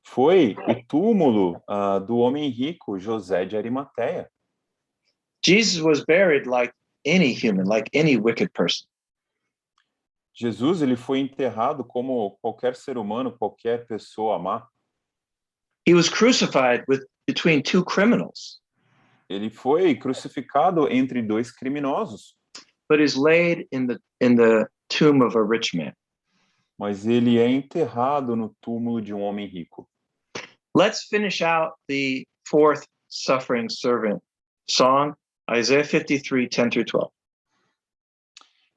S2: Foi o túmulo do homem rico, José de Arimateia.
S1: Jesus was buried like any human, like any wicked person.
S2: Jesus, ele foi enterrado como qualquer ser humano, qualquer pessoa má.
S1: He was crucified between two criminals,
S2: Ele foi crucificado entre dois criminosos,
S1: but is laid in the tomb of a rich man.
S2: mas ele é enterrado no túmulo de um homem rico.
S1: Let's finish out the fourth suffering servant song, Isaiah 53, 10 through 12.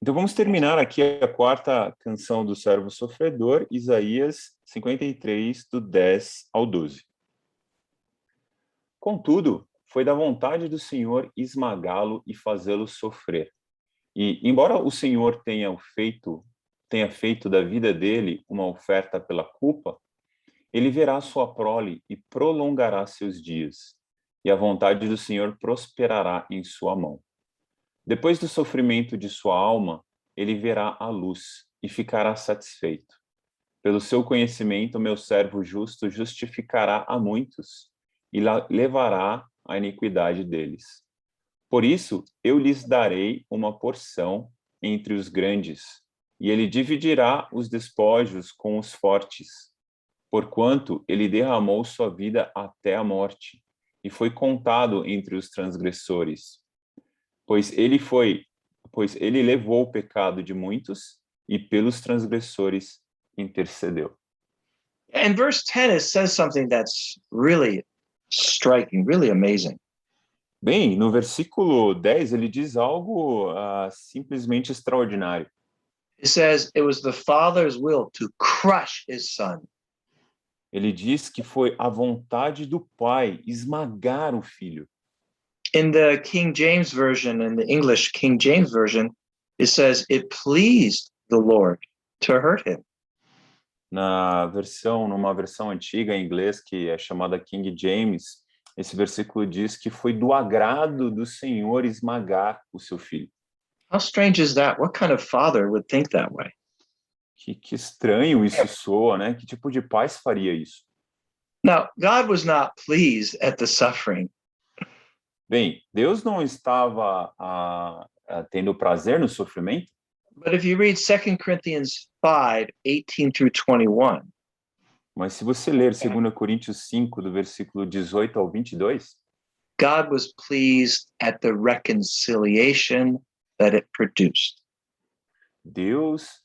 S2: Então vamos terminar aqui a quarta canção do servo sofredor, Isaías 53, do 10 ao 12. Contudo, foi da vontade do Senhor esmagá-lo e fazê-lo sofrer. E, embora o Senhor tenha feito da vida dele uma oferta pela culpa, ele verá sua prole e prolongará seus dias, e a vontade do Senhor prosperará em sua mão. Depois do sofrimento de sua alma, ele verá a luz e ficará satisfeito. Pelo seu conhecimento, meu servo justo justificará a muitos e levará a iniquidade deles. Por isso, eu lhes darei uma porção entre os grandes, e ele dividirá os despojos com os fortes, porquanto ele derramou sua vida até a morte, e foi contado entre os transgressores. Pois ele levou o pecado de muitos, e pelos transgressores intercedeu.
S1: In verse 10, it says something that's really striking, really amazing.
S2: Bem, no versículo 10, ele diz algo simplesmente extraordinário.
S1: It says it was the Father's will to crush his son.
S2: Ele diz que foi a vontade do Pai esmagar o Filho.
S1: In the King James Version, in the English King James Version, it says it pleased the Lord to hurt him.
S2: Numa versão antiga em inglês, que é chamada King James, esse versículo diz que foi do agrado do Senhor esmagar o seu filho.
S1: How strange is that? What kind of father would think that way?
S2: Que estranho isso soa, né? Que tipo de pai faria isso?
S1: Now, God was not pleased at the suffering.
S2: Bem, Deus não estava tendo prazer no sofrimento,
S1: But if you read 2 Corinthians 5, 18 through 21,
S2: mas se você ler 2 Coríntios 5, do versículo 18 ao 22,
S1: God was pleased at the reconciliation that it produced.
S2: Deus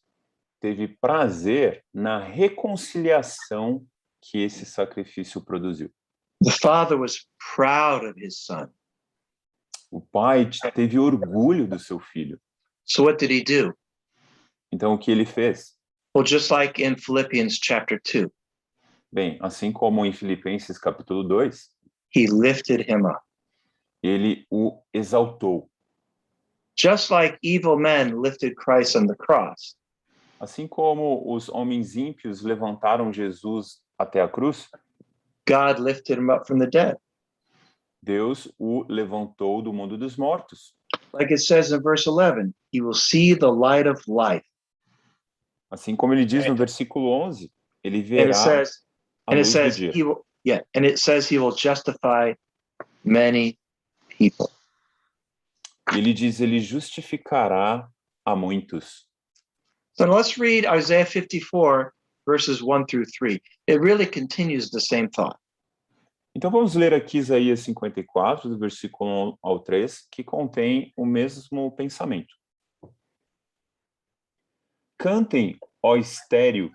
S2: teve prazer na reconciliação que esse sacrifício produziu.
S1: The Father was proud of his son.
S2: O Pai teve orgulho do seu filho.
S1: So what did he do?
S2: Então, o que ele fez?
S1: Well, just like in Philippians chapter 2,
S2: Bem, assim como em Filipenses capítulo 2,
S1: he lifted him up.
S2: ele o exaltou.
S1: Just like evil men lifted Christ on the cross,
S2: Assim como os homens ímpios levantaram Jesus até a cruz,
S1: God lifted him up from the dead.
S2: Deus o levantou do mundo dos mortos.
S1: Like it says in verse 11, he will see the light of life.
S2: Assim como ele diz no versículo 11, ele
S1: And
S2: verá a
S1: it
S2: luz do
S1: says
S2: dia.
S1: he will justify many people.
S2: Ele diz, ele justificará a muitos.
S1: So let's read Isaiah 54, verses 1 through 3. It really continues the same thought.
S2: Então vamos ler aqui Isaías 54, do versículo 1 ao 3, que contém o mesmo pensamento. Cantem, ó estéril,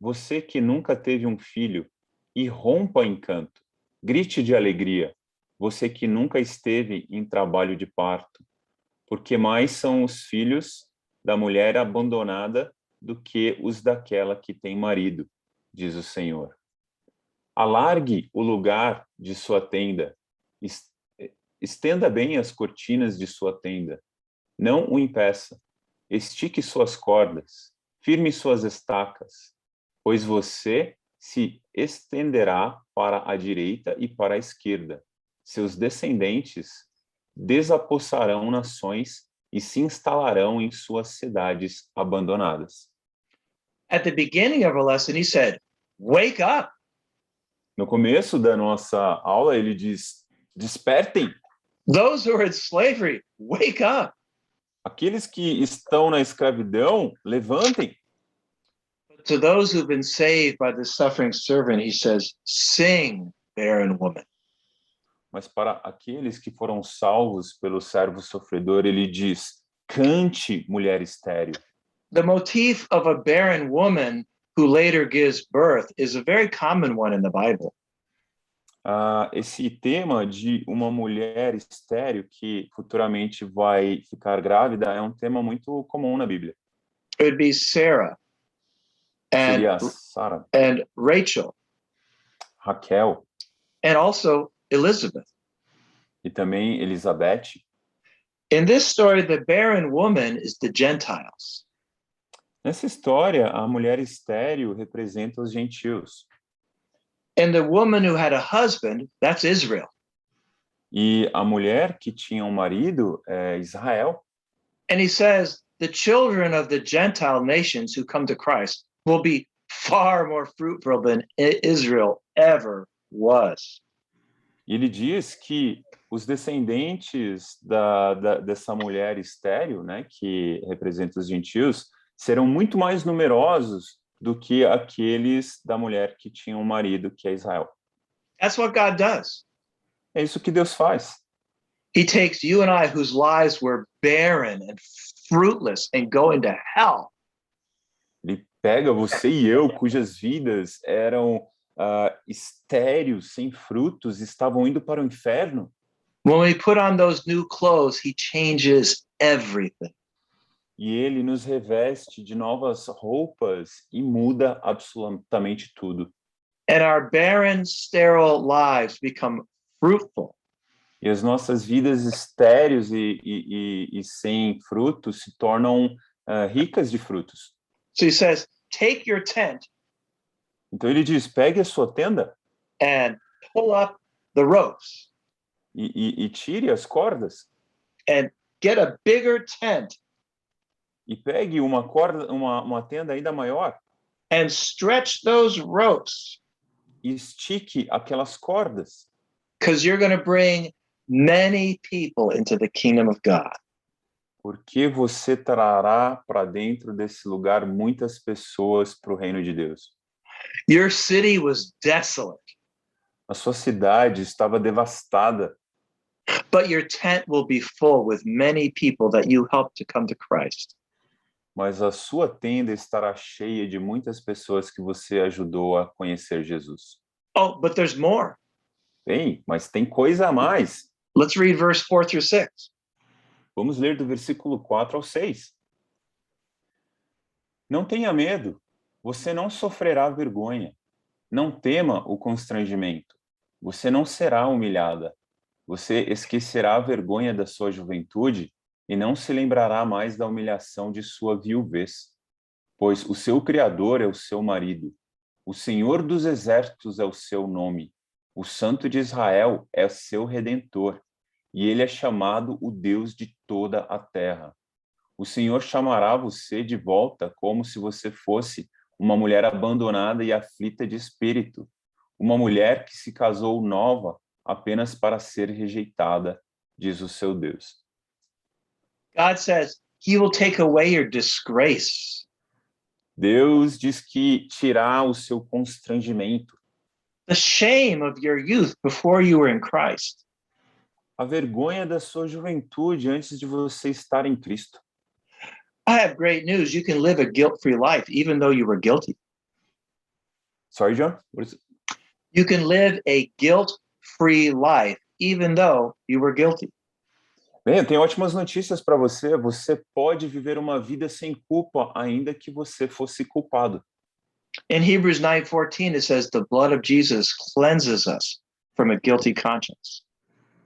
S2: você que nunca teve um filho, e rompa em canto. Grite de alegria, você que nunca esteve em trabalho de parto, porque mais são os filhos da mulher abandonada do que os daquela que tem marido. diz o Senhor. Alargue o lugar de sua tenda, estenda bem as cortinas de sua tenda. Não o impeça. Estique suas cordas, firme suas estacas, pois você se estenderá para a direita e para a esquerda. Seus descendentes desapossarão nações e se instalarão em suas cidades abandonadas.
S1: At the beginning of our lesson, he said, wake up.
S2: No começo da nossa aula, ele diz: despertem.
S1: Those who are in slavery, wake up.
S2: Aqueles que estão na escravidão, levantem.
S1: To those who've been saved by the suffering servant, he says, sing, barren woman.
S2: Mas para aqueles que foram salvos pelo servo sofredor, ele diz: cante, mulher estéril.
S1: The motif of a barren woman who later gives birth is a very common one in the Bible.
S2: Esse tema de uma mulher estéril que futuramente vai ficar grávida é um tema muito comum na Bíblia.
S1: It would be Sarah
S2: Seria Sara,
S1: and Rachel,
S2: Raquel
S1: and also Elizabeth.
S2: e também Elizabeth.
S1: In this story, the barren woman is the Gentiles.
S2: Nessa história, a mulher estéril representa os gentios.
S1: And the woman who had a husband, that's Israel.
S2: E a mulher que tinha um marido é Israel.
S1: And he says, the children of the Gentile nations who come to Christ will be far more fruitful than Israel ever was.
S2: E ele diz que os descendentes dessa mulher estéril, né, que representa os gentios, serão muito mais numerosos do que aqueles da mulher que tinha um marido, que é Israel.
S1: That's what God does.
S2: É isso que Deus faz.
S1: He takes you and I, whose lives were barren and fruitless and going to hell.
S2: Ele pega você e eu, cujas vidas eram estéreis, sem frutos, estavam indo para o inferno.
S1: When we put on those new clothes, he changes everything.
S2: E ele nos reveste de novas roupas e muda absolutamente tudo.
S1: And our barren, sterile lives become fruitful.
S2: E as nossas vidas estéreis e sem frutos se tornam ricas de frutos.
S1: So he says, take your tent
S2: Então ele diz, pegue a sua tenda
S1: and pull up the ropes
S2: e tire as cordas.
S1: and get a bigger tent
S2: E pegue uma tenda ainda maior.
S1: and stretch those ropes,
S2: E estique aquelas cordas.
S1: because you're going to bring many people into the kingdom of God.
S2: Porque você trará para dentro desse lugar muitas pessoas para o reino de Deus.
S1: Your city was desolate,
S2: A sua cidade estava devastada,
S1: but your tent will be full with many people that you helped to come to Christ.
S2: mas a sua tenda estará cheia de muitas pessoas que você ajudou a conhecer Jesus.
S1: Oh, but there's more.
S2: Bem, mas tem coisa a mais.
S1: Let's read verse 4 through 6.
S2: Vamos ler do versículo 4 ao 6. Não tenha medo, você não sofrerá vergonha. Não tema o constrangimento. Você não será humilhada. Você esquecerá a vergonha da sua juventude e não se lembrará mais da humilhação de sua viuvez. Pois o seu Criador é o seu marido. O Senhor dos Exércitos é o seu nome. O Santo de Israel é seu Redentor. E ele é chamado o Deus de toda a terra. O Senhor chamará você de volta como se você fosse uma mulher abandonada e aflita de espírito, uma mulher que se casou nova apenas para ser rejeitada, diz o seu Deus.
S1: God says he will take away your disgrace,
S2: Deus diz que tirar o seu constrangimento,
S1: the shame of your youth before you were in Christ.
S2: a vergonha da sua juventude antes de você estar em Cristo.
S1: I have great news. You can live a guilt-free life even though you were guilty.
S2: Sorry, John? What is it?
S1: You can live a guilt-free life even though you were guilty.
S2: Bem, eu tenho ótimas notícias para você. Você pode viver uma vida sem culpa, ainda que você fosse culpado.
S1: In Hebrews 9:14, it says, the blood of Jesus cleanses us from a guilty conscience.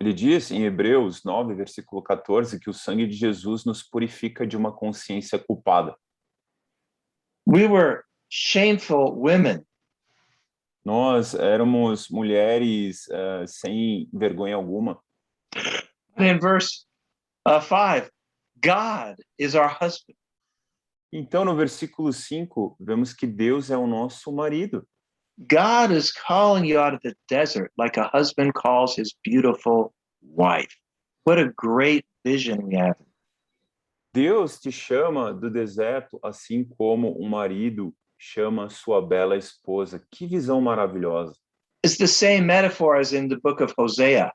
S2: Ele diz em Hebreus 9, versículo 14, que o sangue de Jesus nos purifica de uma consciência culpada.
S1: We were shameful women.
S2: Nós éramos mulheres sem vergonha alguma.
S1: And in verse 5, God is our husband.
S2: Então, no versículo 5, vemos que Deus é o nosso marido.
S1: God is calling you out of the desert like a husband calls his beautiful wife. What a great vision we have.
S2: Deus te chama do deserto, assim como um marido chama sua bela esposa. Que visão maravilhosa.
S1: It's the same metaphor as in the book of Hosea,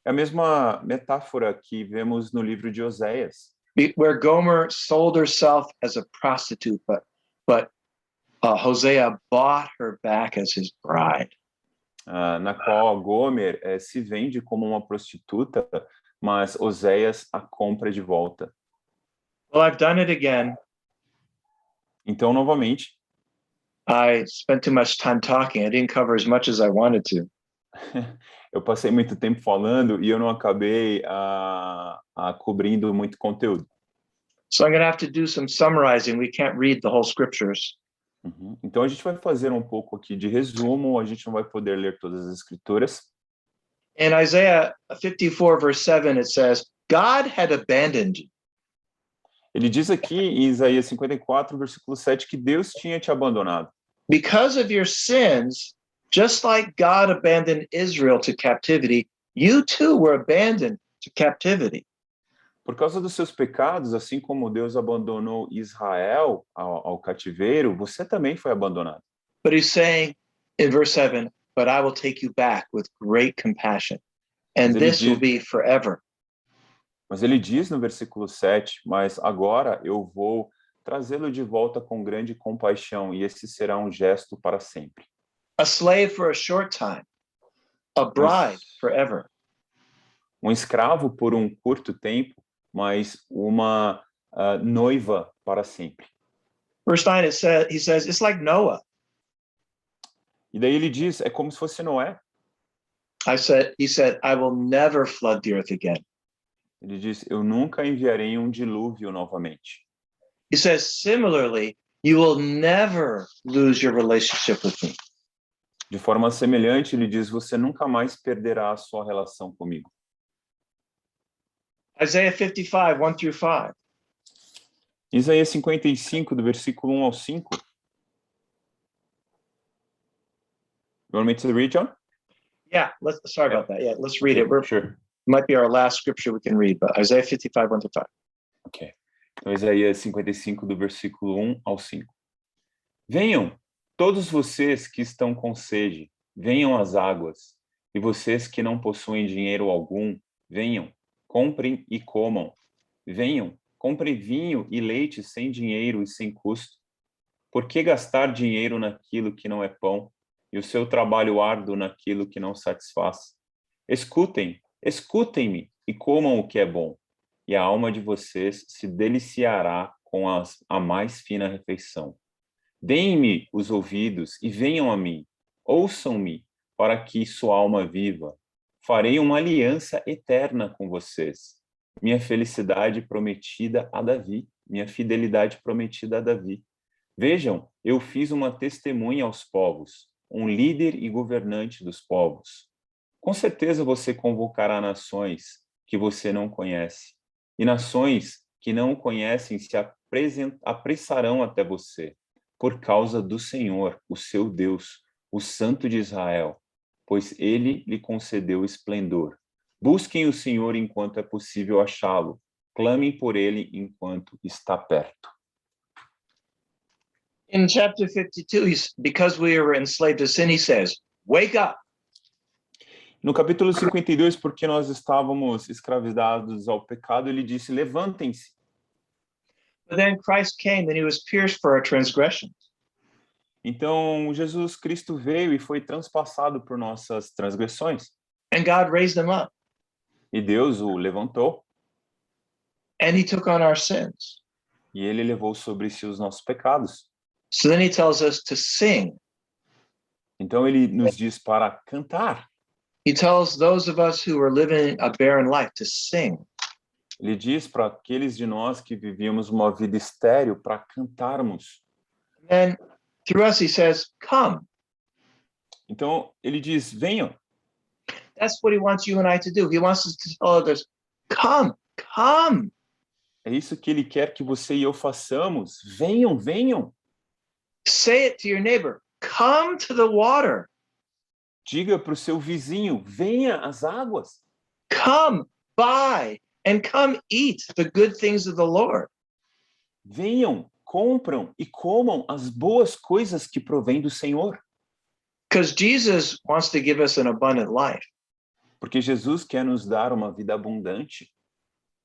S2: É a mesma metáfora que vemos no livro de Oséias,
S1: where Gomer sold herself as a prostitute, but Hosea bought her back as his bride.
S2: na qual a Gomer se vende como uma prostituta, mas Oséias a compra de volta.
S1: Well, I've done it again.
S2: Então, novamente,
S1: I spent too much time talking. I didn't cover as much as I wanted to.
S2: eu passei muito tempo falando e eu não acabei cobrindo muito conteúdo.
S1: So I'm going to have to do some summarizing. We can't read the whole scriptures.
S2: Então, a gente vai fazer um pouco aqui de resumo, a gente não vai poder ler todas as escrituras.
S1: In Isaiah 54, verse 7, it says, God had abandoned you.
S2: Ele diz aqui em Isaías 54, versículo 7, que Deus tinha te abandonado.
S1: Because of your sins, just like God abandoned Israel to captivity, you too were abandoned to captivity.
S2: Por causa dos seus pecados, assim como Deus abandonou Israel ao cativeiro, você também foi abandonado.
S1: But he's saying in verse 7, but I will take you back with great compassion, and this will be forever.
S2: Mas ele diz no versículo 7, mas agora eu vou trazê-lo de volta com grande compaixão, e esse será um gesto para sempre.
S1: A slave for a short time, a bride forever.
S2: Um escravo por um curto tempo, mas uma noiva para sempre.
S1: Verse 9, he says, it's like Noah.
S2: E daí ele diz, é como se fosse Noé.
S1: He said, I will never flood the earth again.
S2: Ele diz, eu nunca enviarei um dilúvio novamente.
S1: He says, similarly, you will never lose your relationship with me.
S2: De forma semelhante, ele diz, você nunca mais perderá a sua relação comigo.
S1: Isaiah 55, 1 through 5.
S2: Isaías 55, do versículo 1 ao 5. You want me to read, John?
S1: Yeah, sorry about that. Yeah, let's read it.
S2: Sure.
S1: Might be our last scripture we can read, but Isaiah 55, 1 through 5.
S2: Ok. Então, Isaías 55, do versículo 1 ao 5. Venham, todos vocês que estão com sede, venham às águas. E vocês que não possuem dinheiro algum, venham, comprem e comam. Venham, comprem vinho e leite sem dinheiro e sem custo. Por que gastar dinheiro naquilo que não é pão, e o seu trabalho árduo naquilo que não satisfaz? Escutem-me e comam o que é bom, e a alma de vocês se deliciará com a mais fina refeição. Deem-me os ouvidos e venham a mim, ouçam-me, para que sua alma viva. Farei uma aliança eterna com vocês. Minha felicidade prometida a Davi, minha fidelidade prometida a Davi. Vejam, eu fiz uma testemunha aos povos, um líder e governante dos povos. Com certeza você convocará nações que você não conhece, e nações que não o conhecem se apressarão até você, por causa do Senhor, o seu Deus, o Santo de Israel, pois ele lhe concedeu esplendor. Busquem o Senhor enquanto é possível achá-lo, clamem por ele enquanto está perto.
S1: In chapter 52, because we were enslaved to sin, he says, wake up.
S2: No capítulo 52, porque nós estávamos escravizados ao pecado, ele disse, levantem-se.
S1: But then Christ came and he was pierced for our transgressions.
S2: Então, Jesus Cristo veio e foi transpassado por nossas transgressões.
S1: And God raised him up.
S2: E Deus o levantou.
S1: And he took on our sins.
S2: E ele levou sobre si os nossos pecados.
S1: So then he tells us to sing.
S2: Então ele nos diz para cantar.
S1: He tells those of us who are living a barren life to sing.
S2: Ele diz para aqueles de nós que vivíamos uma vida estéril para cantarmos.
S1: And through us, he says, come.
S2: Então ele diz: venham.
S1: That's what he wants you and I to do. He wants us to tell others, come, come.
S2: É isso que ele quer que você e eu façamos. Venham, venham.
S1: Say it to your neighbor, come to the water.
S2: Diga para o seu vizinho: venha às águas.
S1: Come, buy, and come eat the good things of the Lord.
S2: Venham, compram e comam as boas coisas que provém do Senhor.
S1: Because Jesus wants to give us an abundant life.
S2: Porque Jesus quer nos dar uma vida abundante.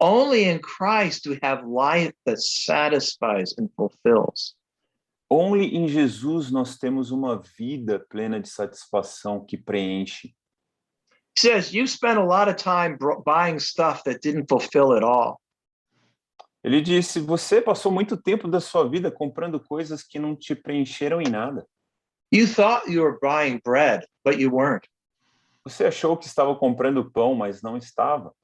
S1: Only in Christ do we have life that satisfies and fulfills.
S2: Only em Jesus nós temos uma vida plena de satisfação que preenche.
S1: He says, you spent a lot of time buying stuff that didn't fulfill it all.
S2: Ele disse: você passou muito tempo da sua vida comprando coisas que não te preencheram em nada.
S1: You thought you were buying bread, but you weren't.
S2: Você achou que estava comprando pão, mas não estava.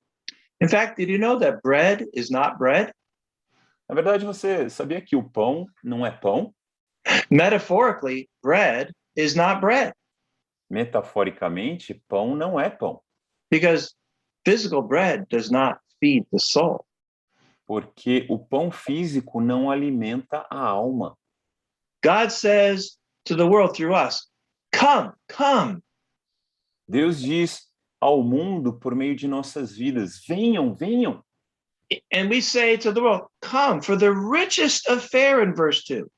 S1: In fact, did you know that bread is not bread?
S2: Na verdade, você sabia que o pão não é pão?
S1: Metaphorically, bread is not bread.
S2: Metaforicamente, pão não é pão.
S1: Because physical bread does not feed the soul.
S2: Porque o pão físico não alimenta a alma.
S1: God says to the world through us, come, come.
S2: Deus diz ao mundo por meio de nossas vidas: venham, venham.
S1: And we say to the world, come, for the richest affair in verse 2.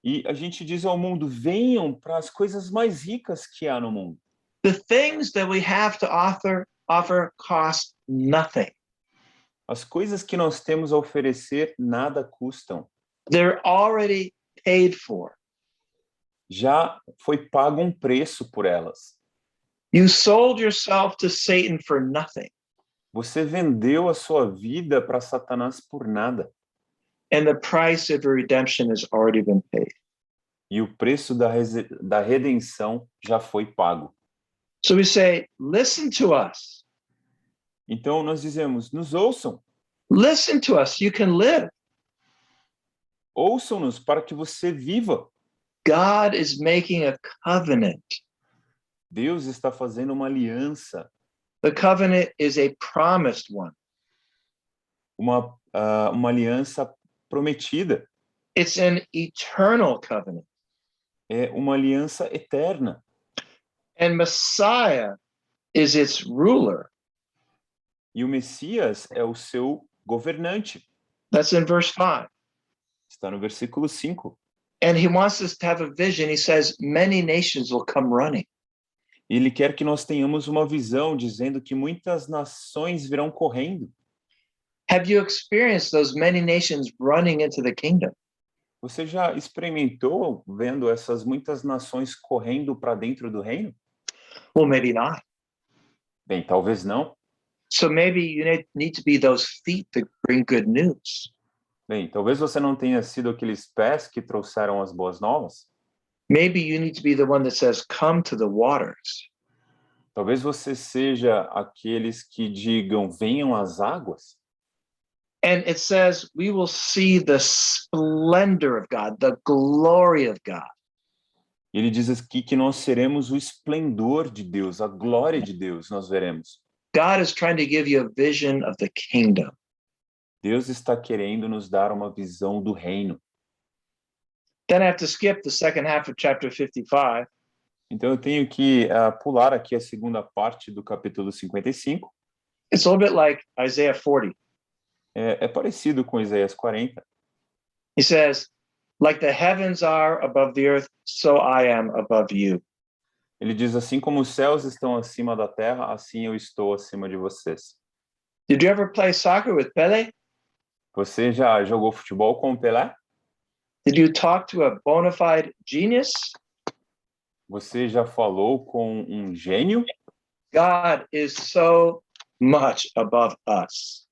S2: E a gente diz ao mundo: venham para as coisas mais ricas que há no mundo.
S1: The things that we have to offer cost nothing.
S2: As coisas que nós temos a oferecer nada custam.
S1: They're already paid for.
S2: Já foi pago um preço por elas.
S1: You sold yourself to Satan for nothing.
S2: Você vendeu a sua vida para Satanás por nada.
S1: And the price of your redemption has already been paid.
S2: E o preço da redenção já foi pago.
S1: So we say, listen to us.
S2: Então nós dizemos: nos ouçam.
S1: Listen to us. You can live.
S2: Ouçam-nos para que você viva.
S1: God is making a covenant.
S2: Deus está fazendo uma aliança.
S1: The covenant is a promised one.
S2: Uma aliança prometida.
S1: It's an eternal covenant.
S2: É uma aliança eterna.
S1: And Messiah is its ruler.
S2: E o Messias é o seu governante.
S1: That's in verse 5.
S2: Está no versículo 5.
S1: And he wants us to have a vision. He says, many nations will come running.
S2: Ele quer que nós tenhamos uma visão dizendo que muitas nações virão correndo.
S1: Have you experienced those many nations running into the kingdom?
S2: Você já experimentou vendo essas muitas nações correndo para dentro do reino?
S1: Well, maybe not.
S2: Bem, talvez não.
S1: So maybe you need to be those feet that bring good news.
S2: Bem, talvez você não tenha sido aqueles pés que trouxeram as boas novas.
S1: Maybe you need to be the one that says, come to the waters.
S2: Talvez você seja aqueles que digam: venham às águas.
S1: And it says, we will see the splendor of God, the glory of God.
S2: Ele diz aqui que nós seremos o esplendor de Deus, a glória de Deus, nós veremos.
S1: God is trying to give you a vision of the kingdom.
S2: Deus está querendo nos dar uma visão do reino.
S1: Then I have to skip the second half of chapter 55.
S2: Então eu tenho que pular aqui a segunda parte do capítulo 55.
S1: It's a little bit like Isaiah 40.
S2: É parecido com Isaías 40.
S1: He says, like the heavens are above the earth, so I am above you.
S2: Ele diz: assim como os céus estão acima da terra, assim eu estou acima de vocês.
S1: Did you ever play soccer with Pele?
S2: Você já jogou futebol com o Pelé?
S1: Did you talk to a bona fide genius?
S2: Você já falou com um gênio?
S1: God is so much above us.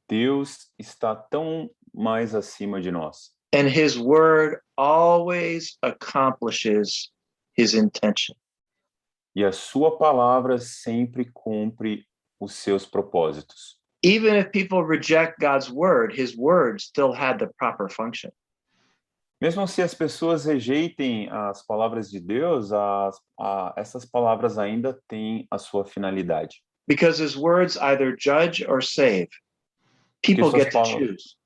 S2: Deus está tão mais acima de nós.
S1: And his word always accomplishes his intention.
S2: E a sua palavra sempre cumpre os seus propósitos.
S1: Even if people reject God's word, his word still had the proper function.
S2: Mesmo se as pessoas rejeitem as palavras de Deus, essas palavras ainda têm a sua finalidade.
S1: Because his words either judge or save. People
S2: suas
S1: get to choose.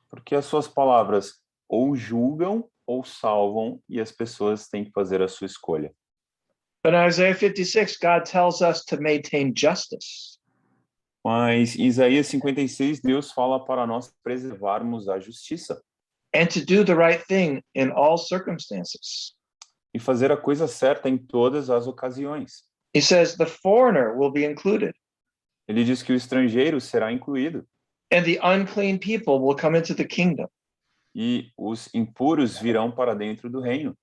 S2: Porque as suas palavras ou julgam ou salvam, e as pessoas têm que fazer a sua escolha.
S1: But in Isaiah 56, God tells us to maintain justice.
S2: Mas em Isaías 56, Deus fala para nós preservarmos a justiça
S1: And to do the right thing in all circumstances.
S2: e fazer a coisa certa em todas as ocasiões.
S1: He says the foreigner will be included,
S2: Ele diz que o estrangeiro será incluído
S1: and the unclean people will come into the kingdom.
S2: e os impuros virão para dentro do reino.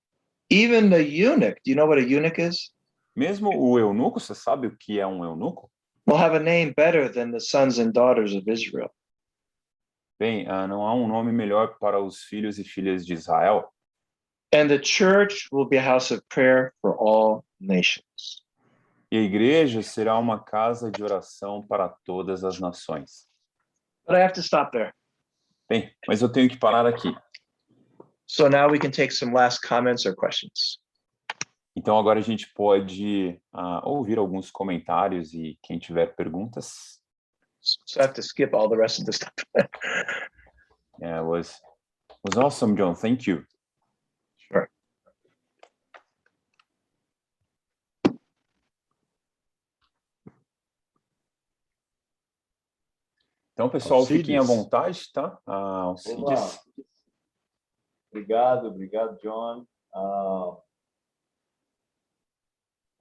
S1: Even the eunuch, do you know what a eunuch is?
S2: Mesmo o eunuco, você sabe o que é um eunuco?
S1: Will have a name better than the sons and daughters of Israel.
S2: Bem, não há um nome melhor para os filhos e filhas de Israel.
S1: And the church will be a house of prayer for all nations.
S2: E a igreja será uma casa de oração para todas as nações.
S1: But I have to stop there.
S2: Bem, mas eu tenho que parar aqui.
S1: So now we can take some last comments or questions.
S2: Então agora a gente pode ouvir alguns comentários e quem tiver perguntas.
S1: So I have to skip all the rest of the stuff.
S2: Yeah, it was awesome, John. Thank you.
S1: Sure.
S2: Então, pessoal,
S3: Alcides.
S2: fiquem à vontade, tá? Alcides.
S3: Olá. Obrigado, John.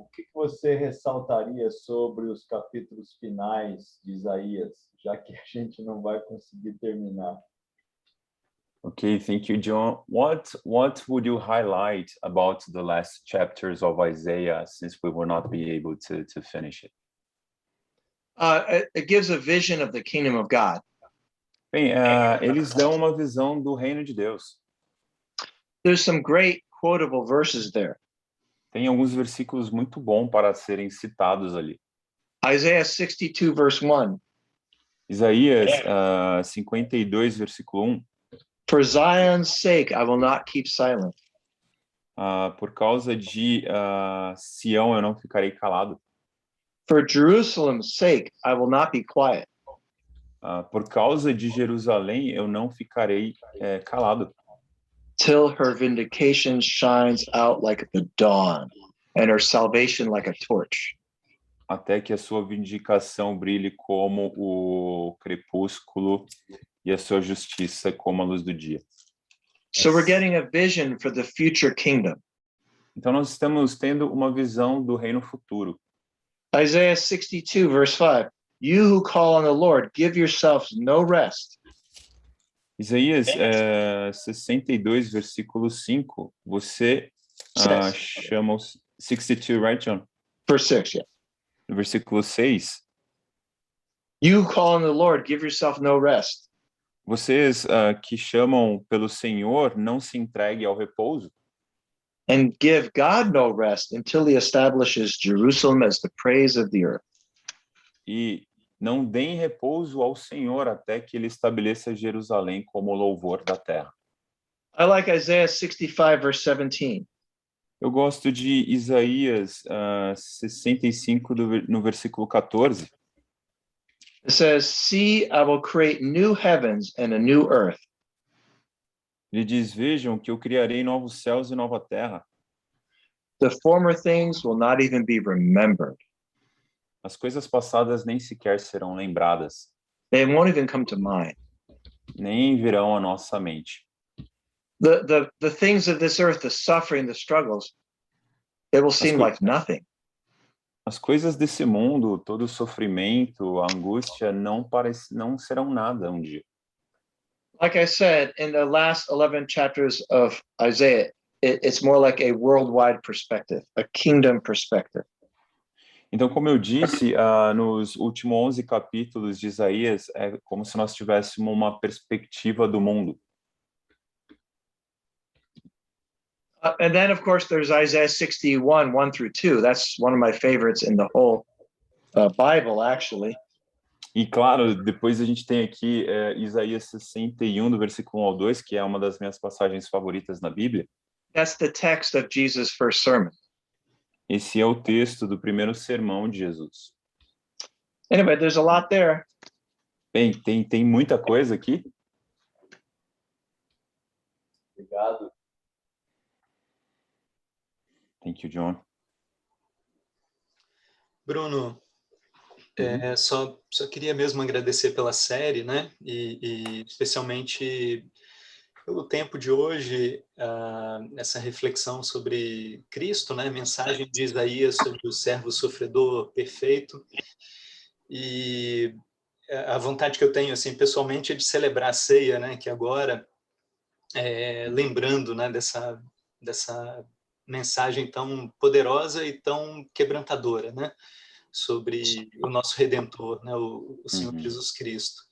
S3: O que você ressaltaria sobre os capítulos finais de Isaías, já que a gente não vai conseguir terminar?
S2: Okay, thank you, John. What would you highlight about the last chapters of Isaiah, since we will not be able to finish it?
S1: It gives a vision of the kingdom of God.
S2: Bem, eles dão uma visão do reino de Deus.
S1: There's some great quotable verses there.
S2: Tem alguns versículos muito bons para serem citados ali.
S1: Isaiah 62, verse 1.
S2: Isaías 52, versículo 1.
S1: For Zion's sake, I will not keep silent.
S2: Por causa de Sião, eu não ficarei calado.
S1: For Jerusalem's sake, I will not be quiet.
S2: Por causa de Jerusalém, eu não ficarei calado.
S1: Till her vindication shines out like the dawn, and her salvation like a torch.
S2: Até que a sua vindicação brilhe como o crepúsculo e a sua justiça como a luz do dia.
S1: So we're getting a vision for the future kingdom.
S2: Então nós estamos tendo uma visão do reino futuro.
S1: Isaiah 62, verse 5. You who call on the Lord, give yourselves no rest.
S2: Isaías 62, versículo 5. Você chama os 62, right, John?
S1: Verse 6, yeah.
S2: No versículo 6.
S1: You who call on the Lord, give yourself no rest.
S2: Vocês que chamam pelo Senhor, não se entreguem ao repouso.
S1: And give God no rest until he establishes Jerusalem as the praise of the earth.
S2: E não deem repouso ao Senhor até que ele estabeleça Jerusalém como louvor da terra.
S1: I like Isaiah 65, verse 17.
S2: Eu gosto de Isaías 65, no versículo 14.
S1: It says, see, I will create new heavens and a new earth.
S2: Ele diz, vejam que eu criarei novos céus e nova terra.
S1: The former things will not even be remembered.
S2: As coisas passadas nem sequer serão lembradas,
S1: They won't even come to mind.
S2: nem virão à nossa mente.
S1: The things of this earth, the suffering, the struggles, it will seem like nothing.
S2: As coisas desse mundo, todo o sofrimento, a angústia, não serão nada um dia.
S1: Like I said, in the last 11 chapters of Isaiah, it's more like a worldwide perspective, a kingdom perspective.
S2: Então, como eu disse, nos últimos 11 capítulos de Isaías, é como se nós tivéssemos uma perspectiva do mundo.
S1: And then, of course, there's Isaiah 61, 1 through 2. That's one of my favorites in the whole Bible, actually.
S2: E claro, depois a gente tem aqui Isaías 61, do versículo 1 ao 2, que é uma das minhas passagens favoritas na Bíblia.
S1: That's the text of Jesus' first sermon.
S2: Esse é o texto do primeiro sermão de Jesus.
S1: Anyway, there's a lot there.
S2: Bem, tem muita coisa aqui.
S3: Obrigado.
S2: Thank you, John.
S4: Bruno, só queria mesmo agradecer pela série, né? E especialmente pelo tempo de hoje, essa reflexão sobre Cristo, né? Mensagem de Isaías sobre o servo sofredor perfeito. E a vontade que eu tenho, assim, pessoalmente, é de celebrar a ceia, né? Que agora, lembrando, né? Dessa mensagem tão poderosa e tão quebrantadora, né? Sobre o nosso Redentor, né? O Senhor Jesus Cristo.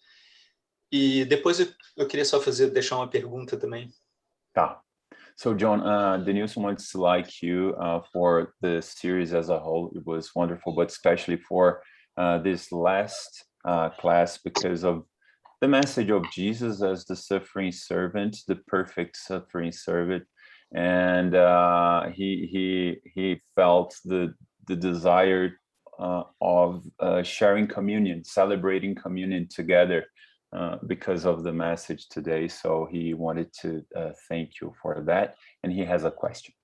S4: E depois eu queria só deixar uma pergunta também.
S2: Tá. So, John, Denilson wants to like you for the series as a whole. It was wonderful, but especially for this last class because of the message of Jesus as the suffering servant, the perfect suffering servant. And he felt the desire of sharing communion, celebrating communion together because of the message today. So he wanted to thank you for that. And he has a question.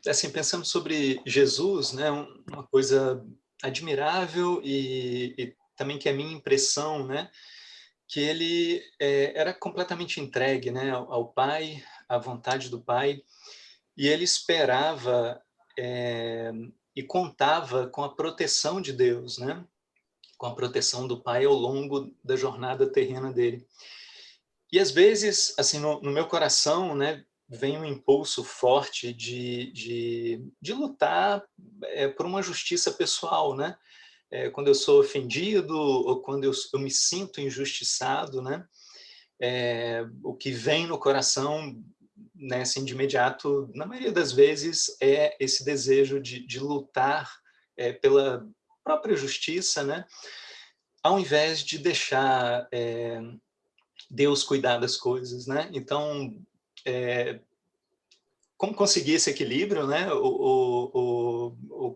S4: Assim, pensando sobre Jesus, né, uma coisa admirável e também que é a minha impressão, né, que ele era completamente entregue, né, ao Pai, à vontade do Pai, e ele esperava e contava com a proteção de Deus, né, com a proteção do Pai ao longo da jornada terrena dele. E às vezes, assim, no meu coração, né, vem um impulso forte de lutar por uma justiça pessoal, né? Quando eu sou ofendido ou quando eu me sinto injustiçado, né? O que vem no coração, né, assim, de imediato, na maioria das vezes, é esse desejo de lutar pela própria justiça, né? Ao invés de deixar Deus cuidar das coisas, né? Então, como conseguir esse equilíbrio, né?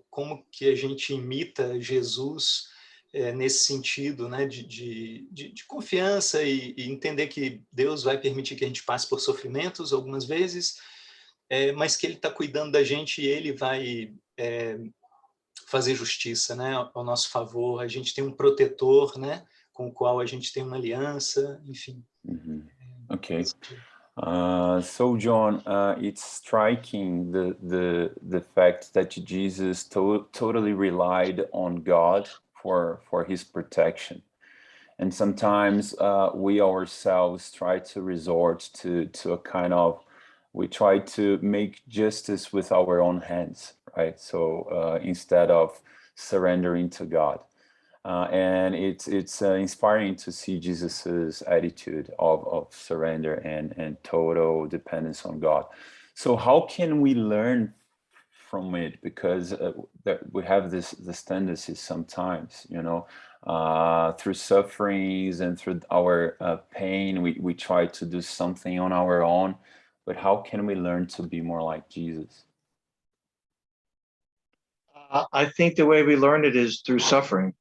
S4: Como que a gente imita Jesus nesse sentido, né? De confiança e entender que Deus vai permitir que a gente passe por sofrimentos algumas vezes, mas que Ele está cuidando da gente e Ele vai fazer justiça, né? Ao nosso favor. A gente tem um protetor, né? Com o qual a gente tem uma aliança, enfim.
S2: Okay. So, John, it's striking the fact that Jesus totally relied on God for his protection. And sometimes we ourselves try to resort to a kind of, we try to make justice with our own hands, right? So instead of surrendering to God. And it's inspiring to see Jesus's attitude of surrender and total dependence on God. So how can we learn from it? Because we have this tendency sometimes, you know, through sufferings and through our pain, we try to do something on our own. But how can we learn to be more like Jesus?
S1: I think the way we learn it is through suffering.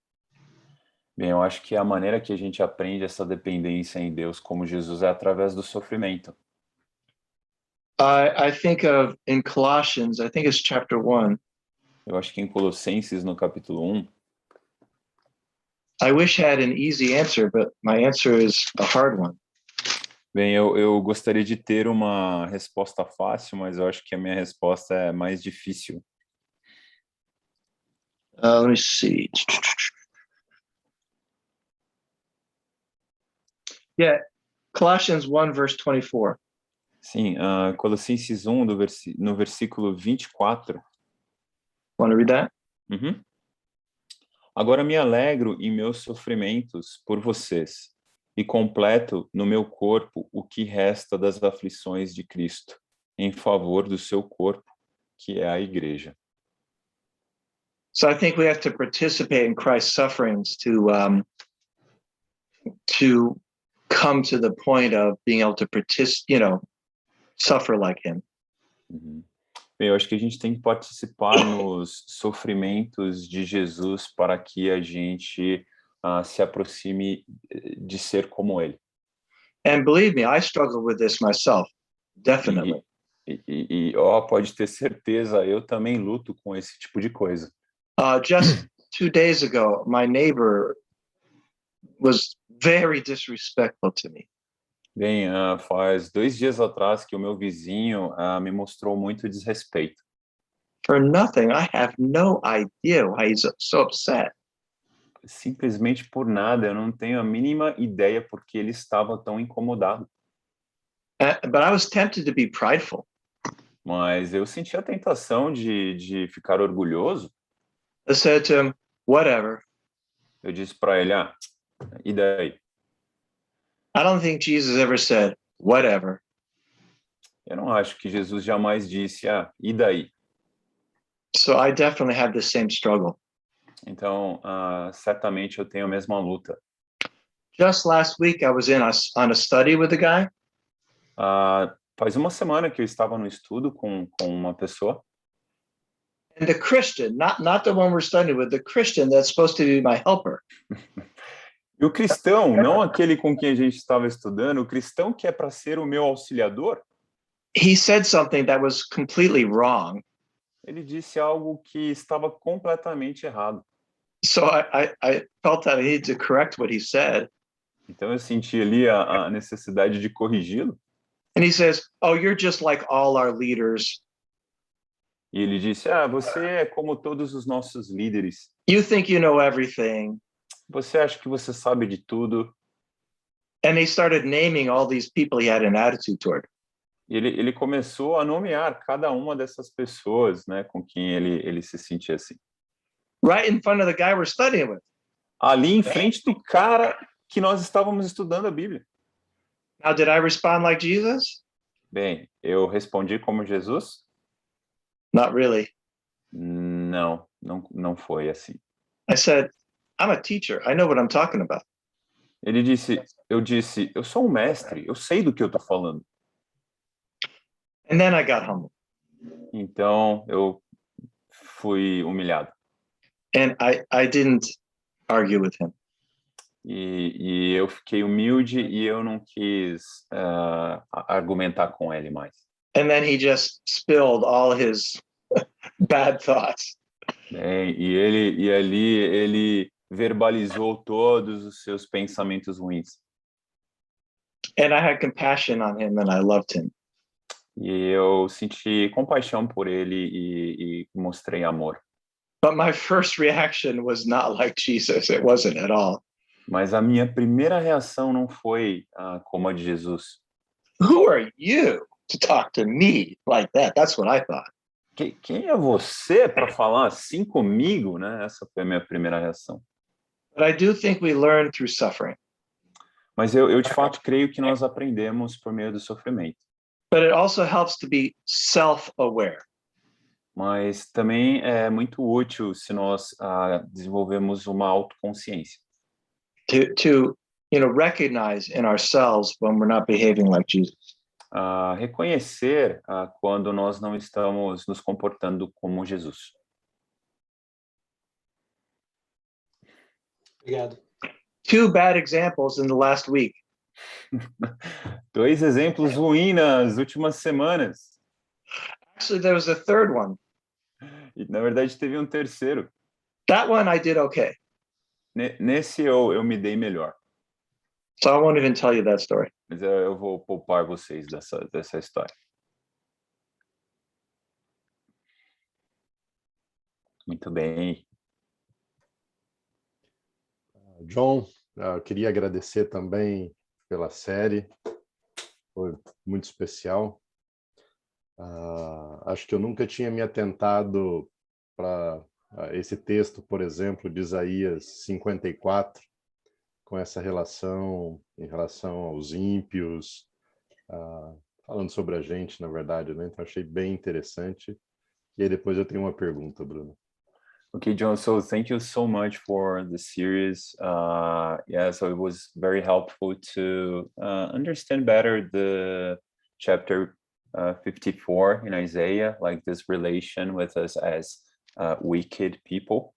S2: Bem, eu acho que a maneira que a gente aprende essa dependência em Deus como Jesus é através do sofrimento.
S1: I think of in Colossians, I think it's chapter 1.
S2: Eu acho que em Colossenses, no capítulo 1,
S1: I wish I had an easy answer, but my answer is a hard one.
S2: bem, eu gostaria de ter uma resposta fácil, mas eu acho que a minha resposta é mais difícil.
S1: Let me see. Yeah, Colossians 1, verse 24.
S2: Sim, Colossenses 1, no versículo 24.
S1: Want to read that?
S2: Uhum. Agora me alegro em meus sofrimentos por vocês, e completo no meu corpo o que resta das aflições de Cristo, em favor do seu corpo, que é a igreja.
S1: So I think we have to participate in Christ's sufferings to come to the point of being able to suffer like him.
S2: Uhum. Bem, eu acho que a gente tem que participar nos sofrimentos de Jesus para que a gente se aproxime de ser como ele.
S1: And believe me, I struggle with this myself, definitely.
S2: Pode ter certeza, eu também luto com esse tipo de coisa.
S1: Just 2 days ago, my neighbor was very disrespectful to me.
S2: Bem, faz 2 dias atrás que o meu vizinho me mostrou muito desrespeito.
S1: For nothing, I have no idea why he's so upset.
S2: Simplesmente por nada, eu não tenho a mínima ideia porque ele estava tão incomodado.
S1: But I was tempted to be prideful.
S2: Mas eu senti a tentação de ficar orgulhoso.
S1: I said to him, whatever.
S2: Eu disse para ele, e daí?
S1: I don't think Jesus ever said, whatever.
S2: Eu não acho que Jesus jamais disse, e daí?
S1: So I definitely have the same struggle.
S2: Então, certamente eu tenho a mesma luta.
S1: Just last week, I was on a study with a guy.
S2: Faz uma semana que eu estava no estudo com uma pessoa.
S1: And the Christian, not the one we're studying with, the Christian that's supposed to be my helper.
S2: E o cristão, não aquele com quem a gente estava estudando, o cristão que é para ser o meu auxiliador,
S1: He said something that was completely wrong.
S2: ele disse algo que estava completamente errado.
S1: So I felt that I needed to correct what he said.
S2: Então eu senti ali a necessidade de corrigi-lo.
S1: And he says, oh, you're just like all our leaders.
S2: E ele disse, você é como todos os nossos líderes.
S1: You think you know everything.
S2: Você acha que você sabe de tudo.
S1: And he started naming all these people he had an attitude toward.
S2: E ele começou a nomear cada uma dessas pessoas, né, com quem ele se sentia assim.
S1: Right in front of the guy we're studying with.
S2: Ali em frente do cara que nós estávamos estudando a Bíblia.
S1: Now, did I respond like Jesus?
S2: Bem, eu respondi como Jesus?
S1: Not really.
S2: Não foi assim.
S1: I said, I'm a teacher. I know what I'm talking about.
S2: Eu disse, eu sou um mestre, eu sei do que eu estou falando.
S1: And then I got humble.
S2: Então, eu fui humilhado.
S1: And I didn't argue with him.
S2: E eu fiquei humilde e eu não quis argumentar com ele mais.
S1: And then he just spilled all his bad thoughts.
S2: Bem, e ali ele verbalizou todos os seus pensamentos ruins.
S1: And I had compassion on him and I loved him.
S2: E eu senti compaixão por ele e mostrei amor.
S1: But my first reaction was not like Jesus. It wasn't at all.
S2: Mas a minha primeira reação não foi como a de Jesus.
S1: Who are you to talk to me like that? That's what I thought.
S2: Quem é você para falar assim comigo, né? Essa foi a minha primeira reação.
S1: But I do think we learn through suffering.
S2: Mas eu de fato creio que nós aprendemos por meio do sofrimento.
S1: But it also helps to be self-aware.
S2: Mas também é muito útil se nós desenvolvemos uma autoconsciência.
S1: To recognize in ourselves when we're not behaving like Jesus.
S2: Reconhecer quando nós não estamos nos comportando como Jesus.
S4: Obrigado.
S1: 2 bad examples in the last week.
S2: 2 exemplos ruins nas últimas semanas.
S1: Actually, there was a third one.
S2: E, na verdade, teve um terceiro.
S1: That one I did okay.
S2: Nesse eu me dei melhor.
S1: So I won't even tell you that story.
S2: Mas eu vou poupar vocês dessa história. Muito bem.
S5: John, eu queria agradecer também pela série. Foi muito especial. Acho que eu nunca tinha me atentado para esse texto, por exemplo, de Isaías 54, com essa relação em relação aos ímpios, falando sobre a gente, na verdade, né? Então achei bem interessante. E aí depois eu tenho uma pergunta, Bruno.
S2: Okay, John, so thank you so much for the series. Yeah, so it was very helpful to understand better the chapter 54 in Isaiah, like this relation with us as wicked people.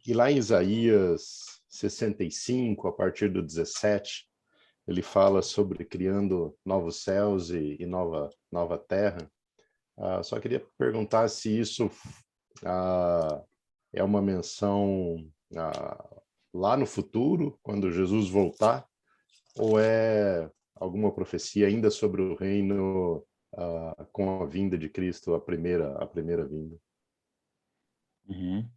S5: E lá em Isaías 65, a partir do 17, ele fala sobre criando novos céus e nova terra. Só queria perguntar se isso é uma menção lá no futuro, quando Jesus voltar, ou é alguma profecia ainda sobre o reino com a vinda de Cristo, a primeira vinda.
S2: Mm-hmm.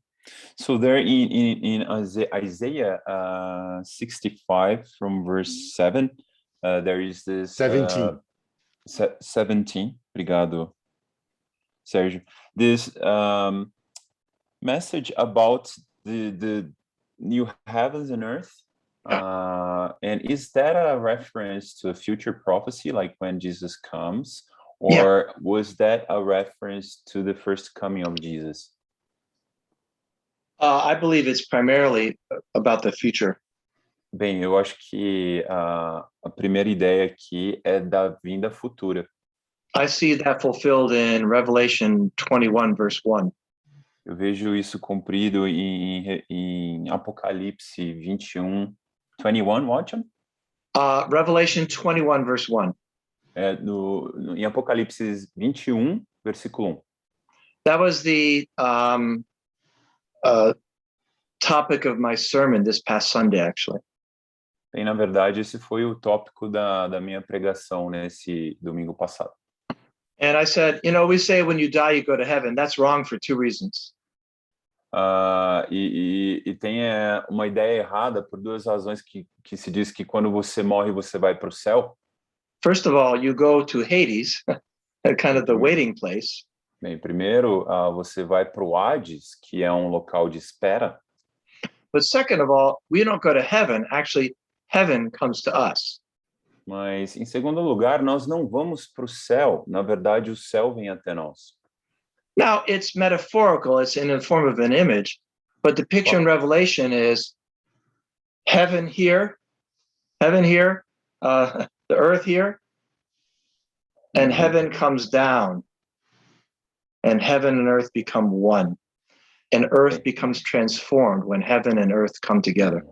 S2: So there in Isaiah 65 from verse 7, there is this
S5: 17.
S2: 17, obrigado, Sérgio. This message about the new heavens and earth. And is that a reference to a future prophecy, like when Jesus comes? Or was that a reference to the first coming of Jesus?
S1: I believe it's primarily about the future.
S2: Bem, eu acho que a primeira ideia aqui é da vinda futura.
S1: I see that fulfilled in Revelation 21, verse 1.
S2: Eu vejo isso cumprido em Apocalipse 21, 21, what?
S1: Revelation 21, verse 1.
S2: Em Apocalipse 21, versículo 1.
S1: That was the topic of my sermon this past Sunday, actually.
S2: E, na verdade, esse foi o tópico da minha pregação nesse domingo passado.
S1: And I said, we say when you die, you go to heaven. That's wrong for two reasons.
S2: E tem uma ideia errada por duas razões que se diz que quando você morre, você vai para o céu.
S1: First of all, you go to Hades, kind of the waiting place.
S2: Bem, primeiro, você vai para o Hades, que é um local de espera.
S1: But second of all, we don't go to heaven. Actually, heaven comes to us.
S2: Mas, em segundo lugar, nós não vamos para o céu. Na verdade, o céu vem até nós.
S1: Now, it's metaphorical. It's in the form of an image. But the picture in Revelation is heaven here, the earth here, and heaven comes down. And heaven and earth become one. And earth becomes transformed when heaven and earth come together.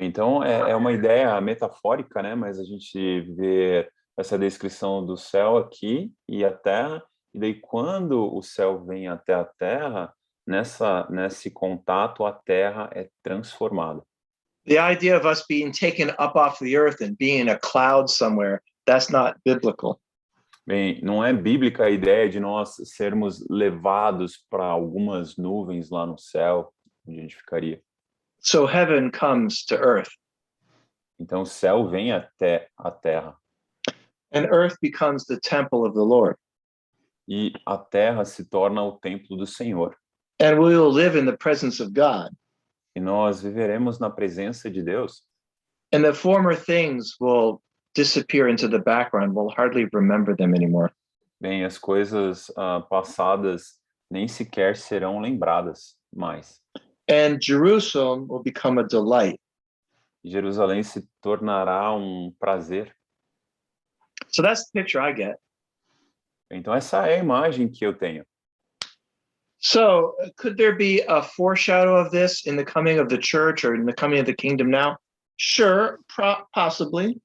S2: Então, é uma ideia metafórica, né? Mas a gente vê essa descrição do céu aqui e a terra, e daí quando o céu vem até a terra, nesse contato, a terra é transformada.
S1: The idea of us being taken up off the earth and being in a cloud somewhere, that's not biblical.
S2: Bem, não é bíblica a ideia de nós sermos levados para algumas nuvens lá no céu, onde a gente ficaria.
S1: So heaven comes to earth.
S2: Então o céu vem até a terra.
S1: And earth becomes the temple of the Lord.
S2: E a terra se torna o templo do Senhor.
S1: And we will live in the presence of God.
S2: E nós viveremos na presença de Deus.
S1: And the former things will disappear into the background. We'll hardly remember them anymore.
S2: Bem, as coisas passadas nem sequer serão lembradas mais.
S1: And Jerusalem will become a delight.
S2: Jerusalém se tornará um prazer.
S1: So that's the picture I get.
S2: Então essa é a imagem que eu tenho.
S1: So could there be a foreshadow of this in the coming of the church or in the coming of the kingdom now? Sure, possibly.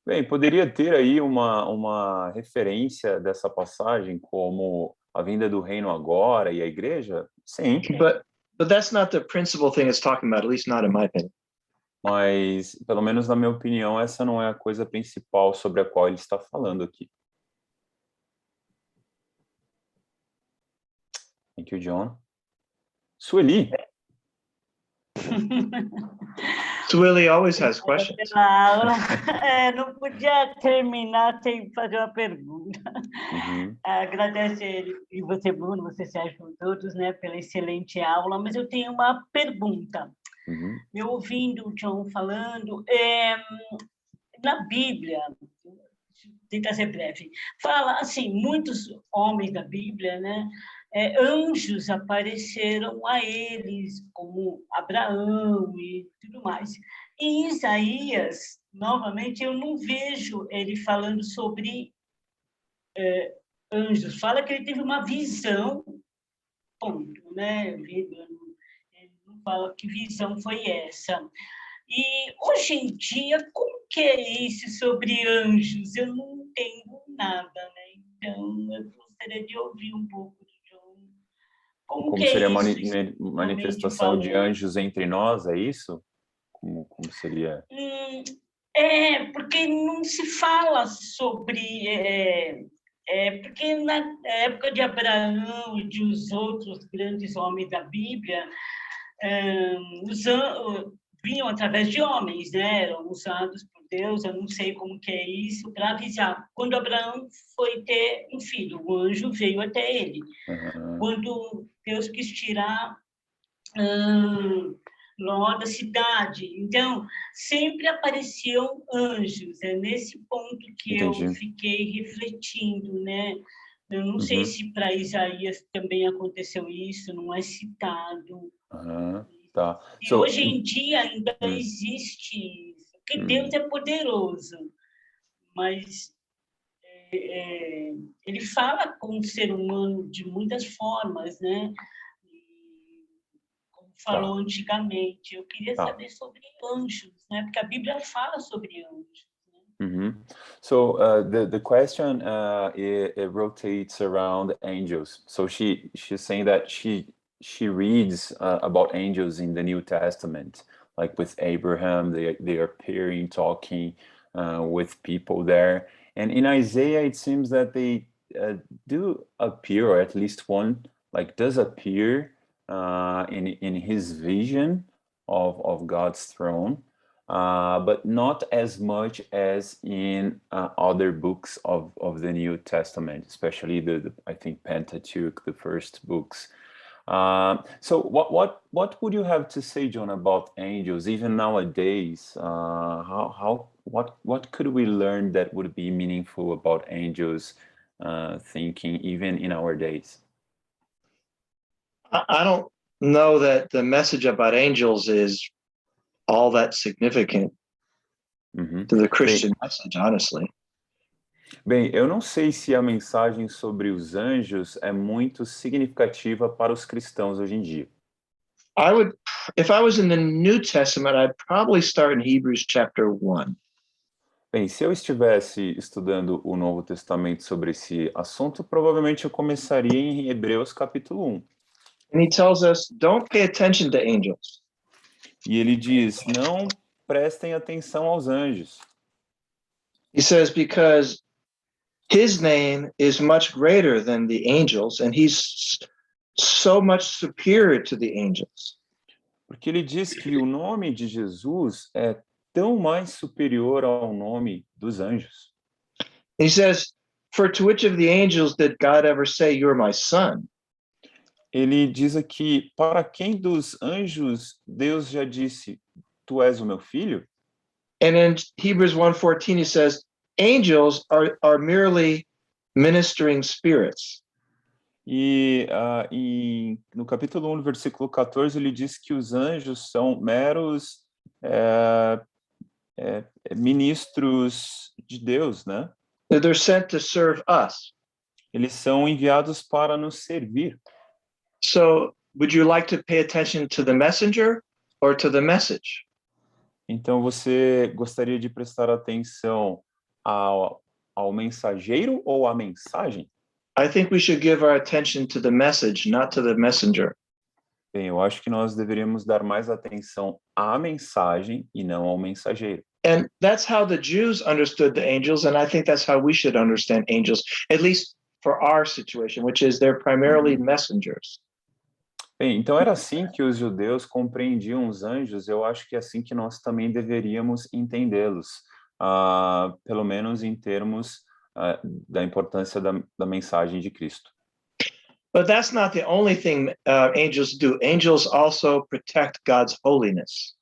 S2: Bem, poderia ter aí uma referência dessa passagem como a vinda do reino agora e a igreja? Sim.
S1: But that's not the principal thing it's talking about, at least not in my opinion.
S2: Mas, pelo menos na minha opinião, essa não é a coisa principal sobre a qual ele está falando aqui. Thank you, John. Sueli.
S1: Sueli always has questions.
S6: Não podia terminar sem fazer uma pergunta.
S2: Uhum.
S6: Agradeço ele e você, Bruno, você, Sérgio, todos, né, pela excelente aula, mas eu tenho uma pergunta.
S2: Uhum.
S6: Eu ouvindo o John falando, na Bíblia, tentar ser breve, fala assim, muitos homens da Bíblia, né, anjos apareceram a eles, como Abraão e tudo mais. Em Isaías, novamente, eu não vejo ele falando sobre anjos. Fala que ele teve uma visão, ponto, né? Ele não fala que visão foi essa. E hoje em dia, como que é isso sobre anjos? Eu não entendo nada, né? Então, eu gostaria de ouvir um pouco do John. Como que
S2: seria
S6: é
S2: a
S6: isso,
S2: manifestação de
S6: falando?
S2: anjos entre nós, é isso? Como seria?
S6: Porque não se fala sobre... porque na época de Abraão e de os outros grandes homens da Bíblia, vinham através de homens, né? Eram usados por Deus, eu não sei como que é isso, para avisar. Quando Abraão foi ter um filho, o anjo veio até ele. Quando Deus quis tirar Ló da cidade. Então, sempre apareciam anjos. É nesse ponto que
S2: Entendi.
S6: eu fiquei refletindo, né? Eu não sei se para Isaías também aconteceu isso, não é citado.
S2: Tá.
S6: E hoje em dia ainda existe isso, porque Deus é poderoso, mas ele fala com o ser humano de muitas formas, né? Como falou antigamente. Eu queria saber sobre anjos, né? Porque a Bíblia fala sobre anjos.
S2: So the question it rotates around angels. So she's saying that she reads about angels in the New Testament, like with Abraham, they are appearing, talking with people there. And in Isaiah, it seems that they do appear, or at least one like does appear in his vision of God's throne. But not as much as in other books of the New Testament, especially the I think Pentateuch, the first books. So what would you have to say, John, about angels? Even nowadays, what could we learn that would be meaningful about angels thinking, even in our days?
S1: I don't know that the message about angels is all that significant to the Christian message, honestly.
S2: Bem, eu não sei se a mensagem sobre os anjos é muito significativa para os cristãos hoje em dia.
S1: If I was in the New Testament, I'd probably start in Hebrews chapter 1.
S2: Bem, se eu estivesse estudando o Novo Testamento sobre esse assunto, provavelmente eu começaria em Hebreus capítulo 1.
S1: And he tells us, don't pay attention to angels.
S2: E ele diz, não prestem atenção aos anjos.
S1: He says, because his name is much greater than the angels, and he's so much superior to the angels.
S2: Porque ele diz que o nome de Jesus é tão mais superior ao nome dos anjos.
S1: He says, for to which of the angels did God ever say, you're my son?
S2: Ele diz aqui, para quem dos anjos Deus já disse, tu és o meu filho?
S1: And in Hebrews 1:14, he says, angels are merely ministering spirits.
S2: E no capítulo 1, no versículo 14, ele diz que os anjos são meros ministros de Deus, né?
S1: They're sent to serve us.
S2: Eles são enviados para nos servir.
S1: So, would you like to pay attention to the messenger or to the message?
S2: Então, você gostaria de prestar atenção ao mensageiro ou à mensagem?
S1: I think we should give our attention to the message, not to the messenger.
S2: Bem, eu acho que nós deveríamos dar mais atenção à mensagem e não ao mensageiro.
S1: And that's how the Jews understood the angels, and I think that's how we should understand angels, at least for our situation, which is they're primarily messengers.
S2: Bem, então era assim que os judeus compreendiam os anjos, eu acho que é assim que nós também deveríamos entendê-los, pelo menos em termos da importância da mensagem de Cristo.
S1: But that's not the only thing angels do. Angels also protect God's holiness.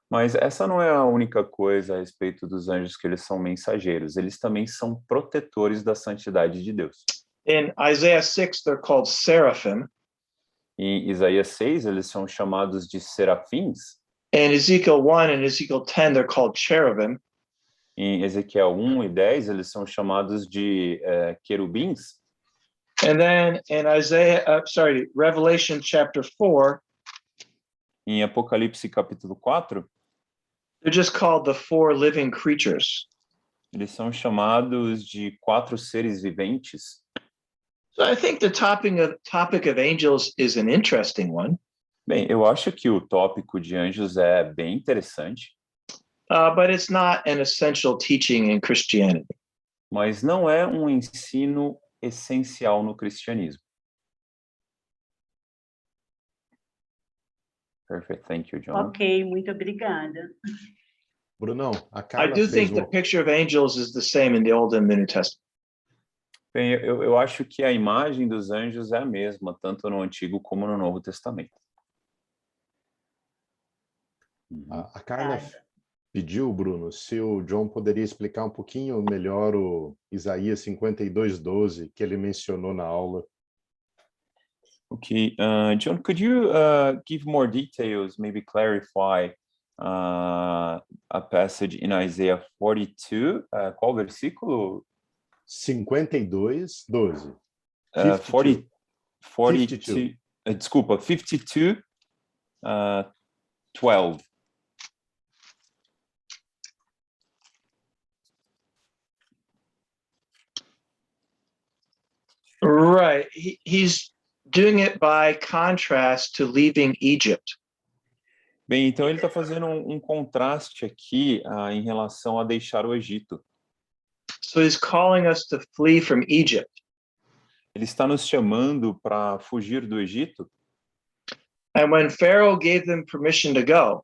S2: Mas essa não é a única coisa a respeito dos anjos, que eles são mensageiros. Eles também são protetores da santidade de Deus.
S1: In Isaiah 6, they're called seraphim.
S2: Em Isaías 6, eles são chamados de serafins.
S1: In Ezekiel 1 and Ezekiel 10, they're called cherubim.
S2: Em Ezequiel 1 e 10, eles são chamados de querubins.
S1: And then in Revelation chapter 4,
S2: Em Apocalipse capítulo 4,
S1: they're just called the four living creatures.
S2: eles são chamados de 4 seres viventes.
S1: So I think the topic of angels is an interesting one,
S2: Bem, eu acho que o tópico de anjos é bem interessante,
S1: but it's not an essential teaching in Christianity.
S2: mas não é um ensino essencial no cristianismo. Perfect, thank you, John.
S6: Ok, muito obrigada.
S5: Brunão, a
S1: I
S5: Carla
S1: do
S5: fez
S1: think the picture of angels is the same in the Old and the New Testament.
S2: Bem, eu acho que a imagem dos anjos é a mesma, tanto no Antigo como no Novo Testamento.
S5: A Carla pediu, Bruno, se o John poderia explicar um pouquinho melhor o Isaías 52:12 que ele mencionou na aula.
S2: Okay, John, could you give more details, maybe clarify a passage in Isaiah 42? Qual versículo?
S5: 52:12.
S2: 42. Desculpa, 52, 12.
S1: Right. He's doing it by contrast to leaving Egypt.
S2: Bem, então ele está fazendo um contraste aqui em relação a deixar o Egito.
S1: So he's calling us to flee from Egypt.
S2: Ele está nos chamando para fugir do Egito.
S1: And when Pharaoh gave them permission to go,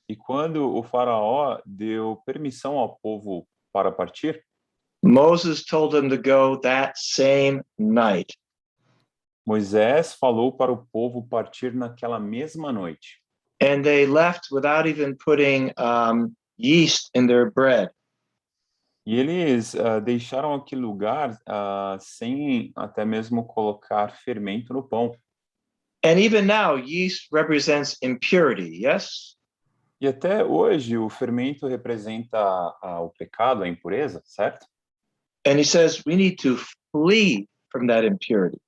S2: E quando o faraó deu permissão ao povo para partir,
S1: Moses told them to go that same night.
S2: Moisés falou para o povo partir naquela mesma noite.
S1: And they left without even putting yeast in their bread.
S2: E eles deixaram aquele lugar sem até mesmo colocar fermento no pão.
S1: And even now, yeast represents impurity, yes?
S2: E até hoje o fermento representa o pecado, a impureza, certo?
S1: And he says we need to flee from that impurity.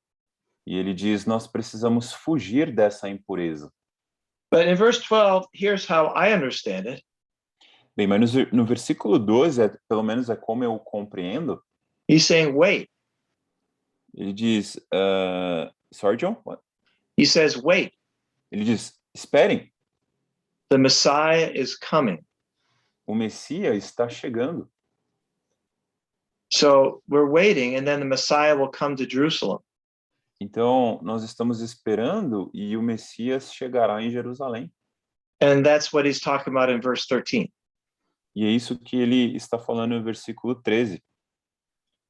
S2: E ele diz, nós precisamos fugir dessa impureza.
S1: But in verse 12, here's how I understand it.
S2: Bem, mas no versículo 12, pelo menos é como eu compreendo,
S1: He's saying, wait.
S2: ele diz, sorry, John? What?
S1: He says, wait.
S2: Ele diz, esperem,
S1: The Messiah is coming.
S2: o Messias está chegando.
S1: So we're waiting, and then the Messiah will come to Jerusalem.
S2: Então, nós estamos esperando e o Messias chegará em Jerusalém.
S1: And that's what he's talking about in verse 13.
S2: E é isso que ele está falando no versículo 13.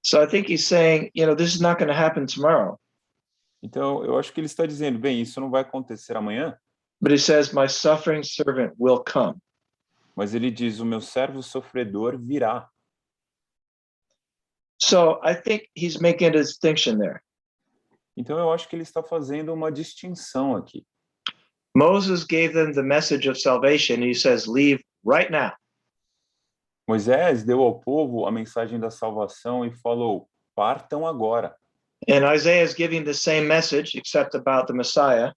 S1: So I think he's saying, this is not going to happen tomorrow.
S2: Então, eu acho que ele está dizendo, bem, isso não vai acontecer amanhã,
S1: But he says, my suffering servant will come.
S2: mas ele diz, o meu servo sofredor virá.
S1: So I think he's making a distinction there.
S2: Então, eu acho que ele está fazendo uma distinção aqui.
S1: Moses gave them the message of salvation. He says, leave right now.
S2: Moisés deu ao povo a mensagem da salvação e falou, partam agora.
S1: And Isaiah is giving the same message, except about the Messiah.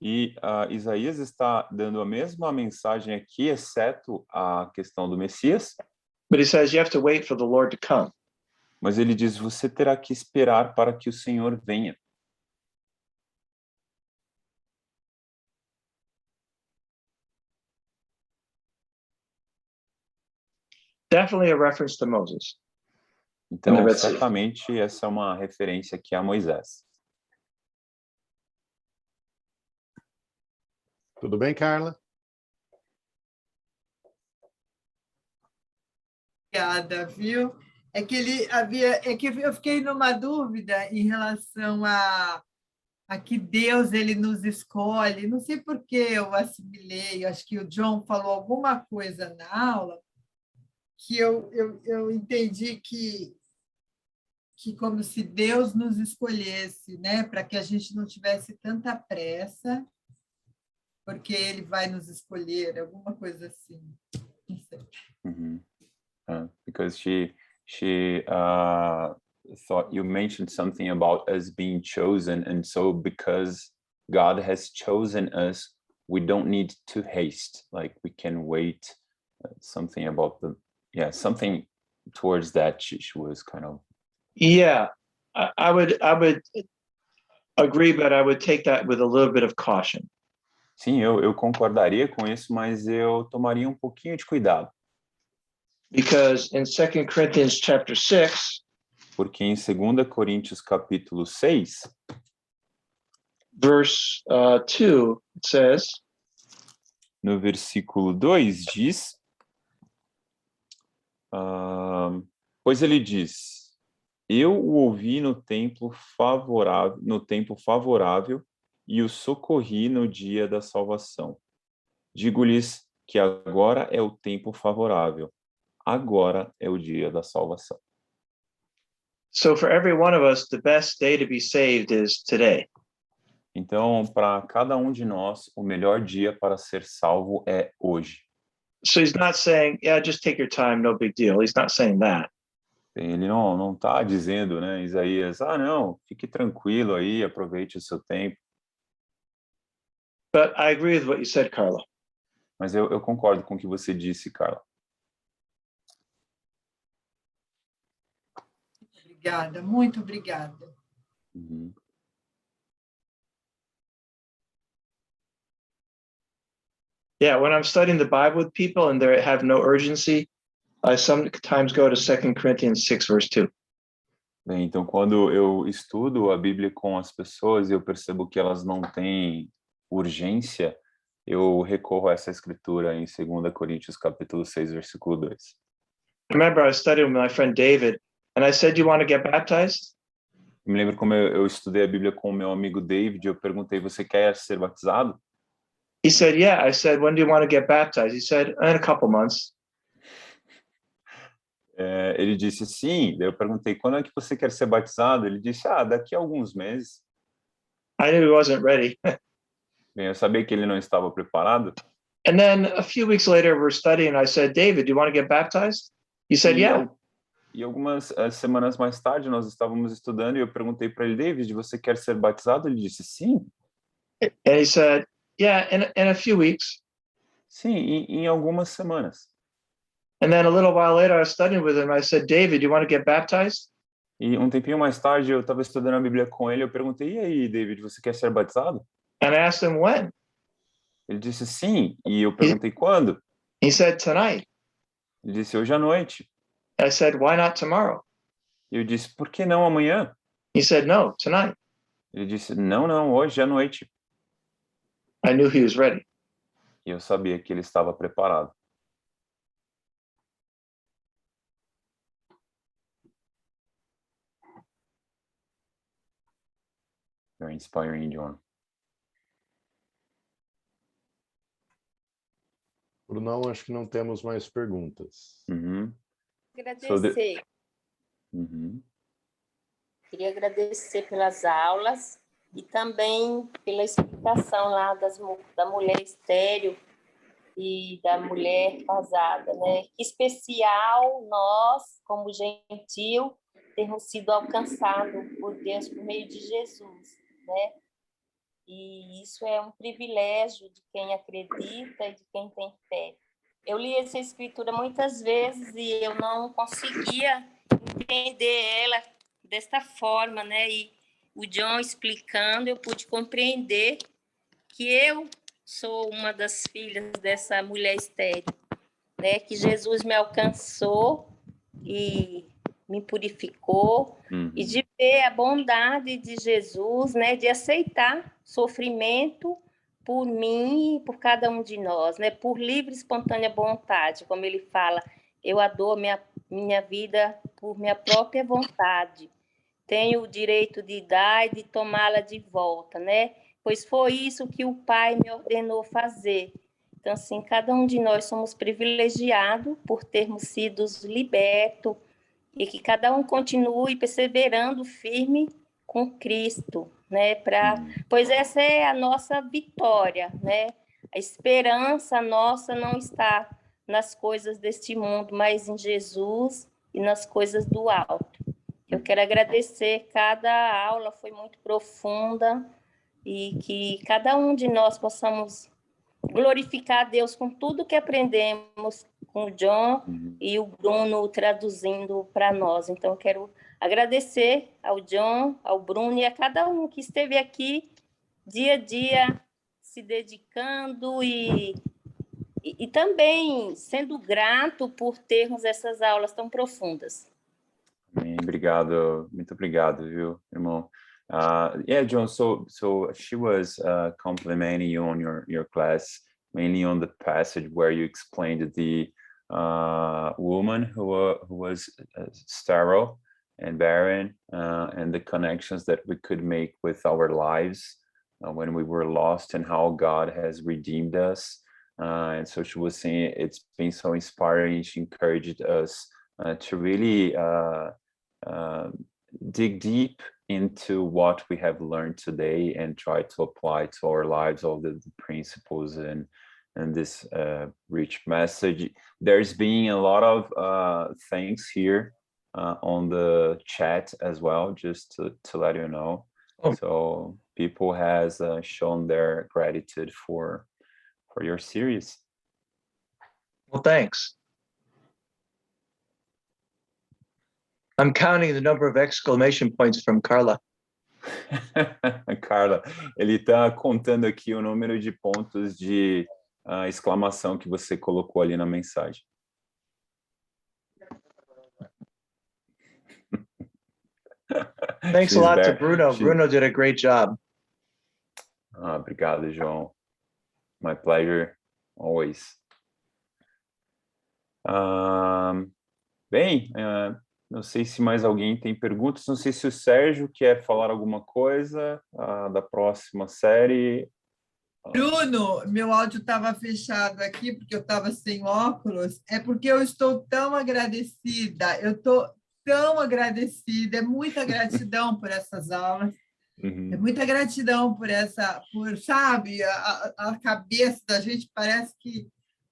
S2: E Isaías está dando a mesma mensagem aqui, exceto a questão do Messias.
S1: But he says, you have to wait for the Lord to come.
S2: Mas ele diz, você terá que esperar para que o Senhor venha.
S1: Definitely a reference to Moses.
S2: Então,
S1: Red Sea.
S2: certamente, essa é uma referência aqui a Moisés.
S5: Tudo bem, Carla?
S7: Obrigada, viu? É que eu fiquei numa dúvida em relação a Aqui Deus, ele nos escolhe. Não sei por que eu assimilei, acho que o John falou alguma coisa na aula que eu entendi que como se Deus nos escolhesse, né? Para que a gente não tivesse tanta pressa, porque ele vai nos escolher, alguma coisa assim. Não sei.
S2: Because she thought you mentioned something about us being chosen, and so because God has chosen us, we don't need to haste. Like we can wait. Something about something towards that. She was kind of.
S1: Yeah, I would agree, but I would take that with a little bit of caution.
S2: Sim, eu concordaria com isso, mas eu tomaria um pouquinho de cuidado.
S1: Because in 2 Corinthians chapter 6,
S2: porque em 2 Coríntios capítulo 6,
S1: verse 2, it says,
S2: no versículo 2 diz, pois ele diz, eu o ouvi no tempo favorável e o socorri no dia da salvação. Digo-lhes que agora é o tempo favorável, agora é o dia da salvação.
S1: So for every one of us, the best day to be saved is today.
S2: Então, para cada um de nós, o melhor dia para ser salvo é hoje.
S1: So he's not saying, yeah, just take your time, no big deal. He's not saying that.
S2: Ele não está dizendo, né, Isaías, não, fique tranquilo aí, aproveite o seu tempo.
S1: But I agree with what you said, Carla.
S2: Mas eu concordo com o que você disse, Carla.
S7: Obrigada, muito obrigada.
S2: Uhum.
S1: Yeah, when I'm studying the Bible with people and they have no urgency, I sometimes go to 2 Corinthians 6, verse 2.
S2: Bem, então, quando eu estudo a Bíblia com as pessoas e eu percebo que elas não têm urgência, eu recorro a essa escritura em 2 Coríntios capítulo 6, versículo 2.
S1: I remember I was studying with my friend David, and I said, "Do you want to get baptized?"
S2: Eu me lembro como eu estudei a Bíblia com o meu amigo David, e eu perguntei, você quer ser batizado?
S1: He said, "Yeah." I said, "When do you want to get baptized?" He said, "In a couple months."
S2: Ele disse sim. Daí eu perguntei, quando é que você quer ser batizado? Ele disse, daqui a alguns meses.
S1: I knew he wasn't ready.
S2: Bem, eu sabia que ele não estava preparado.
S1: And then a few weeks later, we're studying. I said, "David, do you want to get baptized?" He said, "Yeah."
S2: E algumas semanas mais tarde, nós estávamos estudando e eu perguntei para ele, David, você quer ser batizado? Ele disse, sim.
S1: And he said, "Yeah, in a few weeks."
S2: Sim, em algumas semanas.
S1: And then a little while later, I was studying with him. I said, "David, do you want to get baptized?"
S2: E um tempinho mais tarde, eu estava estudando a Bíblia com ele, eu perguntei, e aí, David, você quer ser batizado?
S1: And I asked him when.
S2: Ele disse, sim. E eu perguntei, quando?
S1: He said, "Tonight."
S2: Ele disse, hoje à noite.
S1: I said, "Why not tomorrow?"
S2: E eu disse, por que não amanhã?
S1: He said, "No, tonight."
S2: Ele disse, não, hoje à noite.
S1: I knew he was ready.
S2: E eu sabia que ele estava preparado. Very inspiring, John.
S5: Brunão, acho que não temos mais perguntas.
S2: Uhum.
S8: Agradecer.
S2: Uhum.
S8: Queria agradecer pelas aulas e também pela explicação lá da mulher estéril e da mulher casada, né? Que especial nós, como gentil, termos sido alcançados por Deus por meio de Jesus, né? E isso é um privilégio de quem acredita e de quem tem fé. Eu li essa escritura muitas vezes e eu não conseguia entender ela desta forma, né? E o John explicando, eu pude compreender que eu sou uma das filhas dessa mulher estéril, né? Que Jesus me alcançou e me purificou, e de ver a bondade de Jesus, né? De aceitar sofrimento por mim e por cada um de nós, né? Por livre e espontânea vontade, como ele fala, eu adoro minha vida por minha própria vontade. tenho o direito de dar e de tomá-la de volta, né? Pois foi isso que o Pai me ordenou fazer. Então, assim, cada um de nós somos privilegiados por termos sido libertos e que cada um continue perseverando firme com Cristo, né? Pois essa é a nossa vitória, né? A esperança nossa não está nas coisas deste mundo, mas em Jesus e nas coisas do alto. Eu quero agradecer, cada aula foi muito profunda e que cada um de nós possamos glorificar a Deus com tudo que aprendemos com o John e o Bruno traduzindo para nós. Então, eu quero agradecer ao John, ao Bruno e a cada um que esteve aqui dia a dia se dedicando e também sendo grato por termos essas aulas tão profundas.
S2: Amém. Obrigado, muito obrigado, viu, irmão? Yeah, John, so she was complimenting you on your class, mainly on the passage where you explained the woman who was sterile and barren, and the connections that we could make with our lives when we were lost, and how God has redeemed us. And so she was saying it's been so inspiring. She encouraged us to really dig deep into what we have learned today and try to apply to our lives all the principles and this rich message. There's been a lot of thanks here on the chat as well, just to let you know. So people has shown their gratitude for your series.
S1: Well, thanks. I'm counting the number of exclamation points from Carla.
S2: Carla, ele está contando aqui o número de pontos de exclamação que você colocou ali na mensagem.
S1: Thanks a lot to Bruno. Bruno did a great job.
S2: Obrigado, João. My pleasure, always. Bem, não sei se mais alguém tem perguntas, não sei se o Sérgio quer falar alguma coisa da próxima série.
S7: Bruno, meu áudio estava fechado aqui porque eu estava sem óculos, é porque eu estou tão agradecida, é muita gratidão por essas aulas, é muita gratidão por sabe, a cabeça da gente parece que...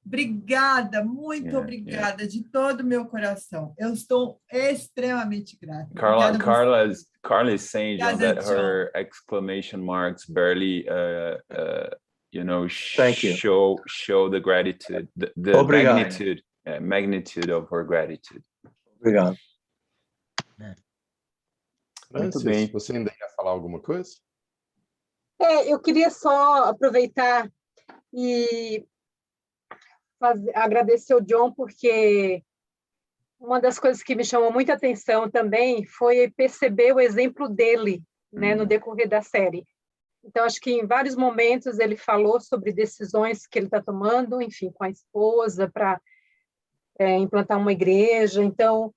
S7: Obrigada, muito obrigada, de todo o meu coração. Eu estou extremamente grata.
S2: Carla is saying, John, that her exclamation marks barely, show the gratitude, the magnitude of her gratitude.
S1: Obrigado.
S5: Muito bem. Você ainda ia falar alguma coisa?
S9: Eu queria só aproveitar e agradecer o John, porque uma das coisas que me chamou muita atenção também foi perceber o exemplo dele, né, no decorrer da série. Então, acho que em vários momentos ele falou sobre decisões que ele está tomando, enfim, com a esposa, para implantar uma igreja. Então,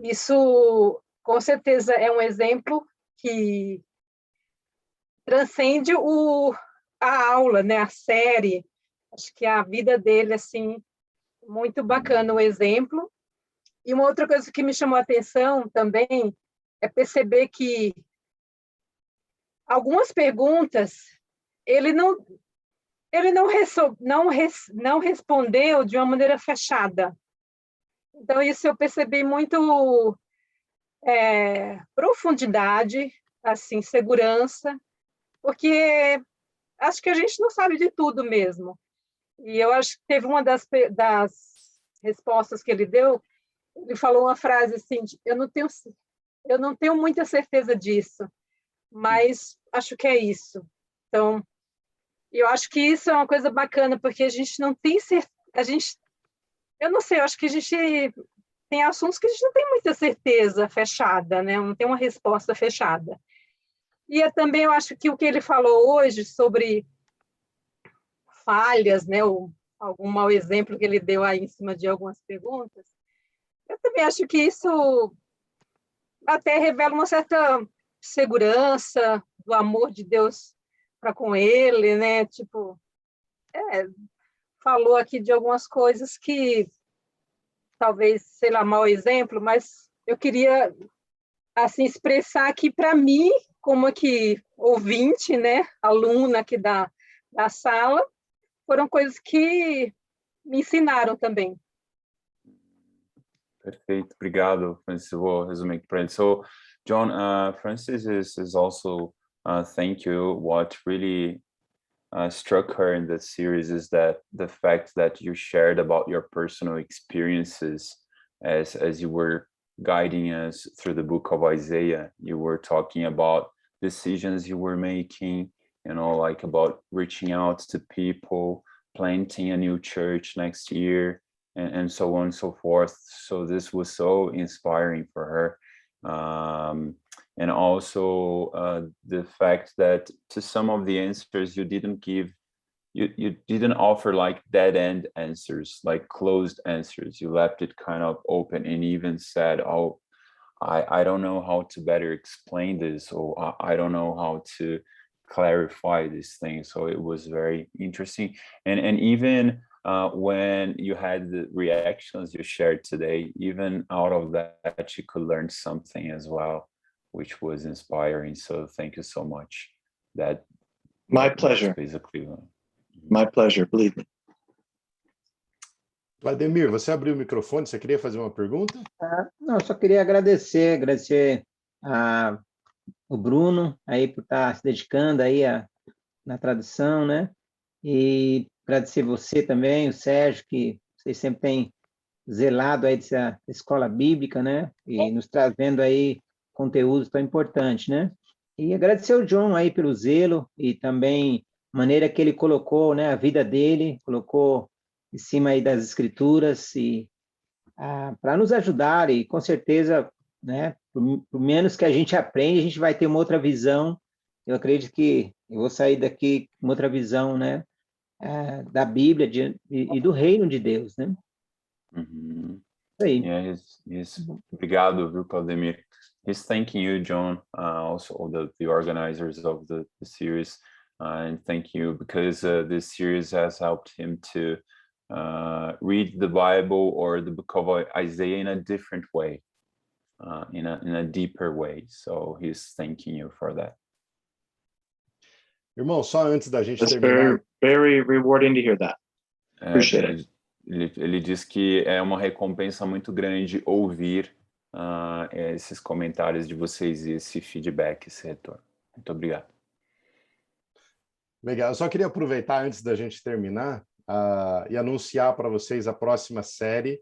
S9: isso, com certeza, é um exemplo que transcende a aula, né, a série. Acho que a vida dele, assim, muito bacana o exemplo. E uma outra coisa que me chamou a atenção também é perceber que algumas perguntas ele não respondeu de uma maneira fechada. Então, isso eu percebi muito profundidade, assim, segurança, porque acho que a gente não sabe de tudo mesmo. E eu acho que teve uma das respostas que ele deu, ele falou uma frase assim, eu não tenho muita certeza disso, mas acho que é isso. Então, eu acho que isso é uma coisa bacana, porque a gente não tem certeza, eu não sei, eu acho que a gente tem assuntos que a gente não tem muita certeza fechada, né? Não tem uma resposta fechada. E também eu acho que o que ele falou hoje sobre falhas, né, ou algum mau exemplo que ele deu aí em cima de algumas perguntas, eu também acho que isso até revela uma certa segurança do amor de Deus para com ele, né? Tipo, falou aqui de algumas coisas que talvez, sei lá, mau exemplo, mas eu queria assim expressar aqui para mim, como aqui ouvinte, né, aluna aqui da sala, foram coisas que me ensinaram também.
S2: Perfeito, obrigado, Francis. Eu vou resumir aqui para ele. So, John, Francis is also thank you. What really struck her in the series is that the fact that you shared about your personal experiences as you were guiding us through the book of Isaiah. You were talking about decisions you were making, you know, like about reaching out to people, planting a new church next year, and so on and so forth. So this was so inspiring for her. And also the fact that to some of the answers you didn't give, you didn't offer like dead-end answers, like closed answers. You left it kind of open and even said, oh, I don't know how to better explain this, or I don't know how to clarify this thing. So it was very interesting. And even when you had the reactions you shared today, even out of that, you could learn something as well, which was inspiring. So thank you so much.
S1: My pleasure.
S2: Basically.
S1: My pleasure, believe me.
S5: Vladimir, você abriu o microfone, você queria fazer uma pergunta?
S10: Não, eu só queria agradecer o Bruno aí por estar se dedicando aí na tradução, né? E agradecer você também, o Sérgio, que vocês sempre têm zelado aí dessa escola bíblica, né? E nos trazendo aí conteúdos tão importantes, né? E agradecer o John aí pelo zelo e também a maneira que ele colocou, né, a vida dele, colocou em cima aí das escrituras e para nos ajudar e com certeza, né, por menos que a gente aprende, a gente vai ter uma outra visão. Eu acredito que eu vou sair daqui com outra visão, né, da Bíblia e do reino de Deus, né?
S2: Mm-hmm.
S10: Aí.
S2: Yeah, obrigado, viu, Claudemir. He's thanking you, John, also all the organizers of the series, and thank you because this series has helped him to read the Bible or the book of Isaiah in a different way, in a deeper way. So he's thanking you for that.
S5: Irmão, só antes da gente
S1: That's
S5: terminar.
S1: very rewarding to hear that. Appreciate it.
S2: Ele diz que é uma recompensa muito grande ouvir esses comentários de vocês e esse feedback, esse retorno. Muito obrigado.
S5: Legal. Eu só queria aproveitar antes da gente terminar e anunciar para vocês a próxima série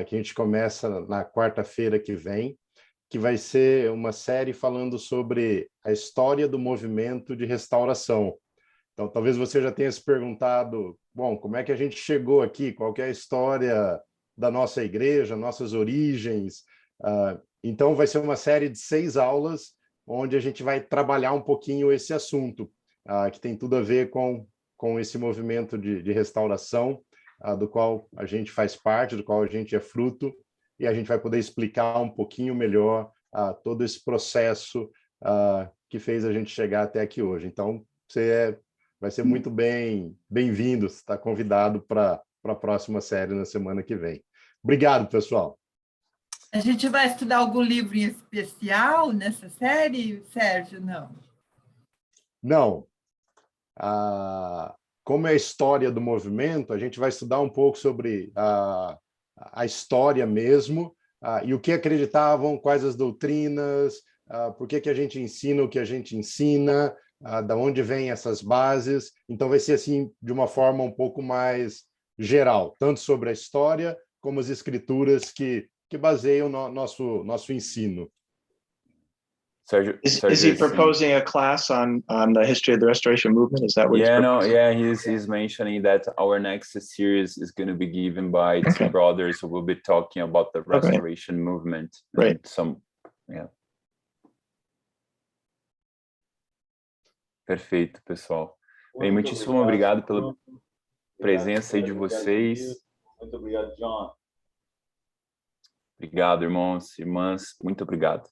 S5: que a gente começa na quarta-feira que vem, que vai ser uma série falando sobre a história do movimento de restauração. Então, talvez você já tenha se perguntado, bom, como é que a gente chegou aqui? Qual que é a história da nossa igreja, nossas origens? Então, vai ser uma série de 6 aulas, onde a gente vai trabalhar um pouquinho esse assunto, que tem tudo a ver com esse movimento de restauração, do qual a gente faz parte, do qual a gente é fruto, e a gente vai poder explicar um pouquinho melhor todo esse processo que fez a gente chegar até aqui hoje. Então, vai ser muito bem-vindo, está convidado para a próxima série na semana que vem. Obrigado, pessoal.
S7: A gente vai estudar algum livro em especial nessa série, Sérgio? Não.
S5: Não. Como é a história do movimento, a gente vai estudar um pouco sobre a história mesmo, e o que acreditavam, quais as doutrinas, por que a gente ensina o que a gente ensina, da onde vêm essas bases. Então vai ser assim de uma forma um pouco mais geral, tanto sobre a história como as escrituras que baseiam nosso ensino.
S2: Sergio,
S1: Is he proposing a class on the history of the Restoration Movement? Is that what he's proposing?
S2: He's mentioning that our next series is going to be given by two brothers who will be talking about the Restoration Movement.
S1: Right.
S2: Perfeito, pessoal. Bem, muitíssimo obrigado pela presença aí de vocês.
S3: Muito obrigado, John.
S2: Obrigado, irmãos, irmãs. Muito obrigado.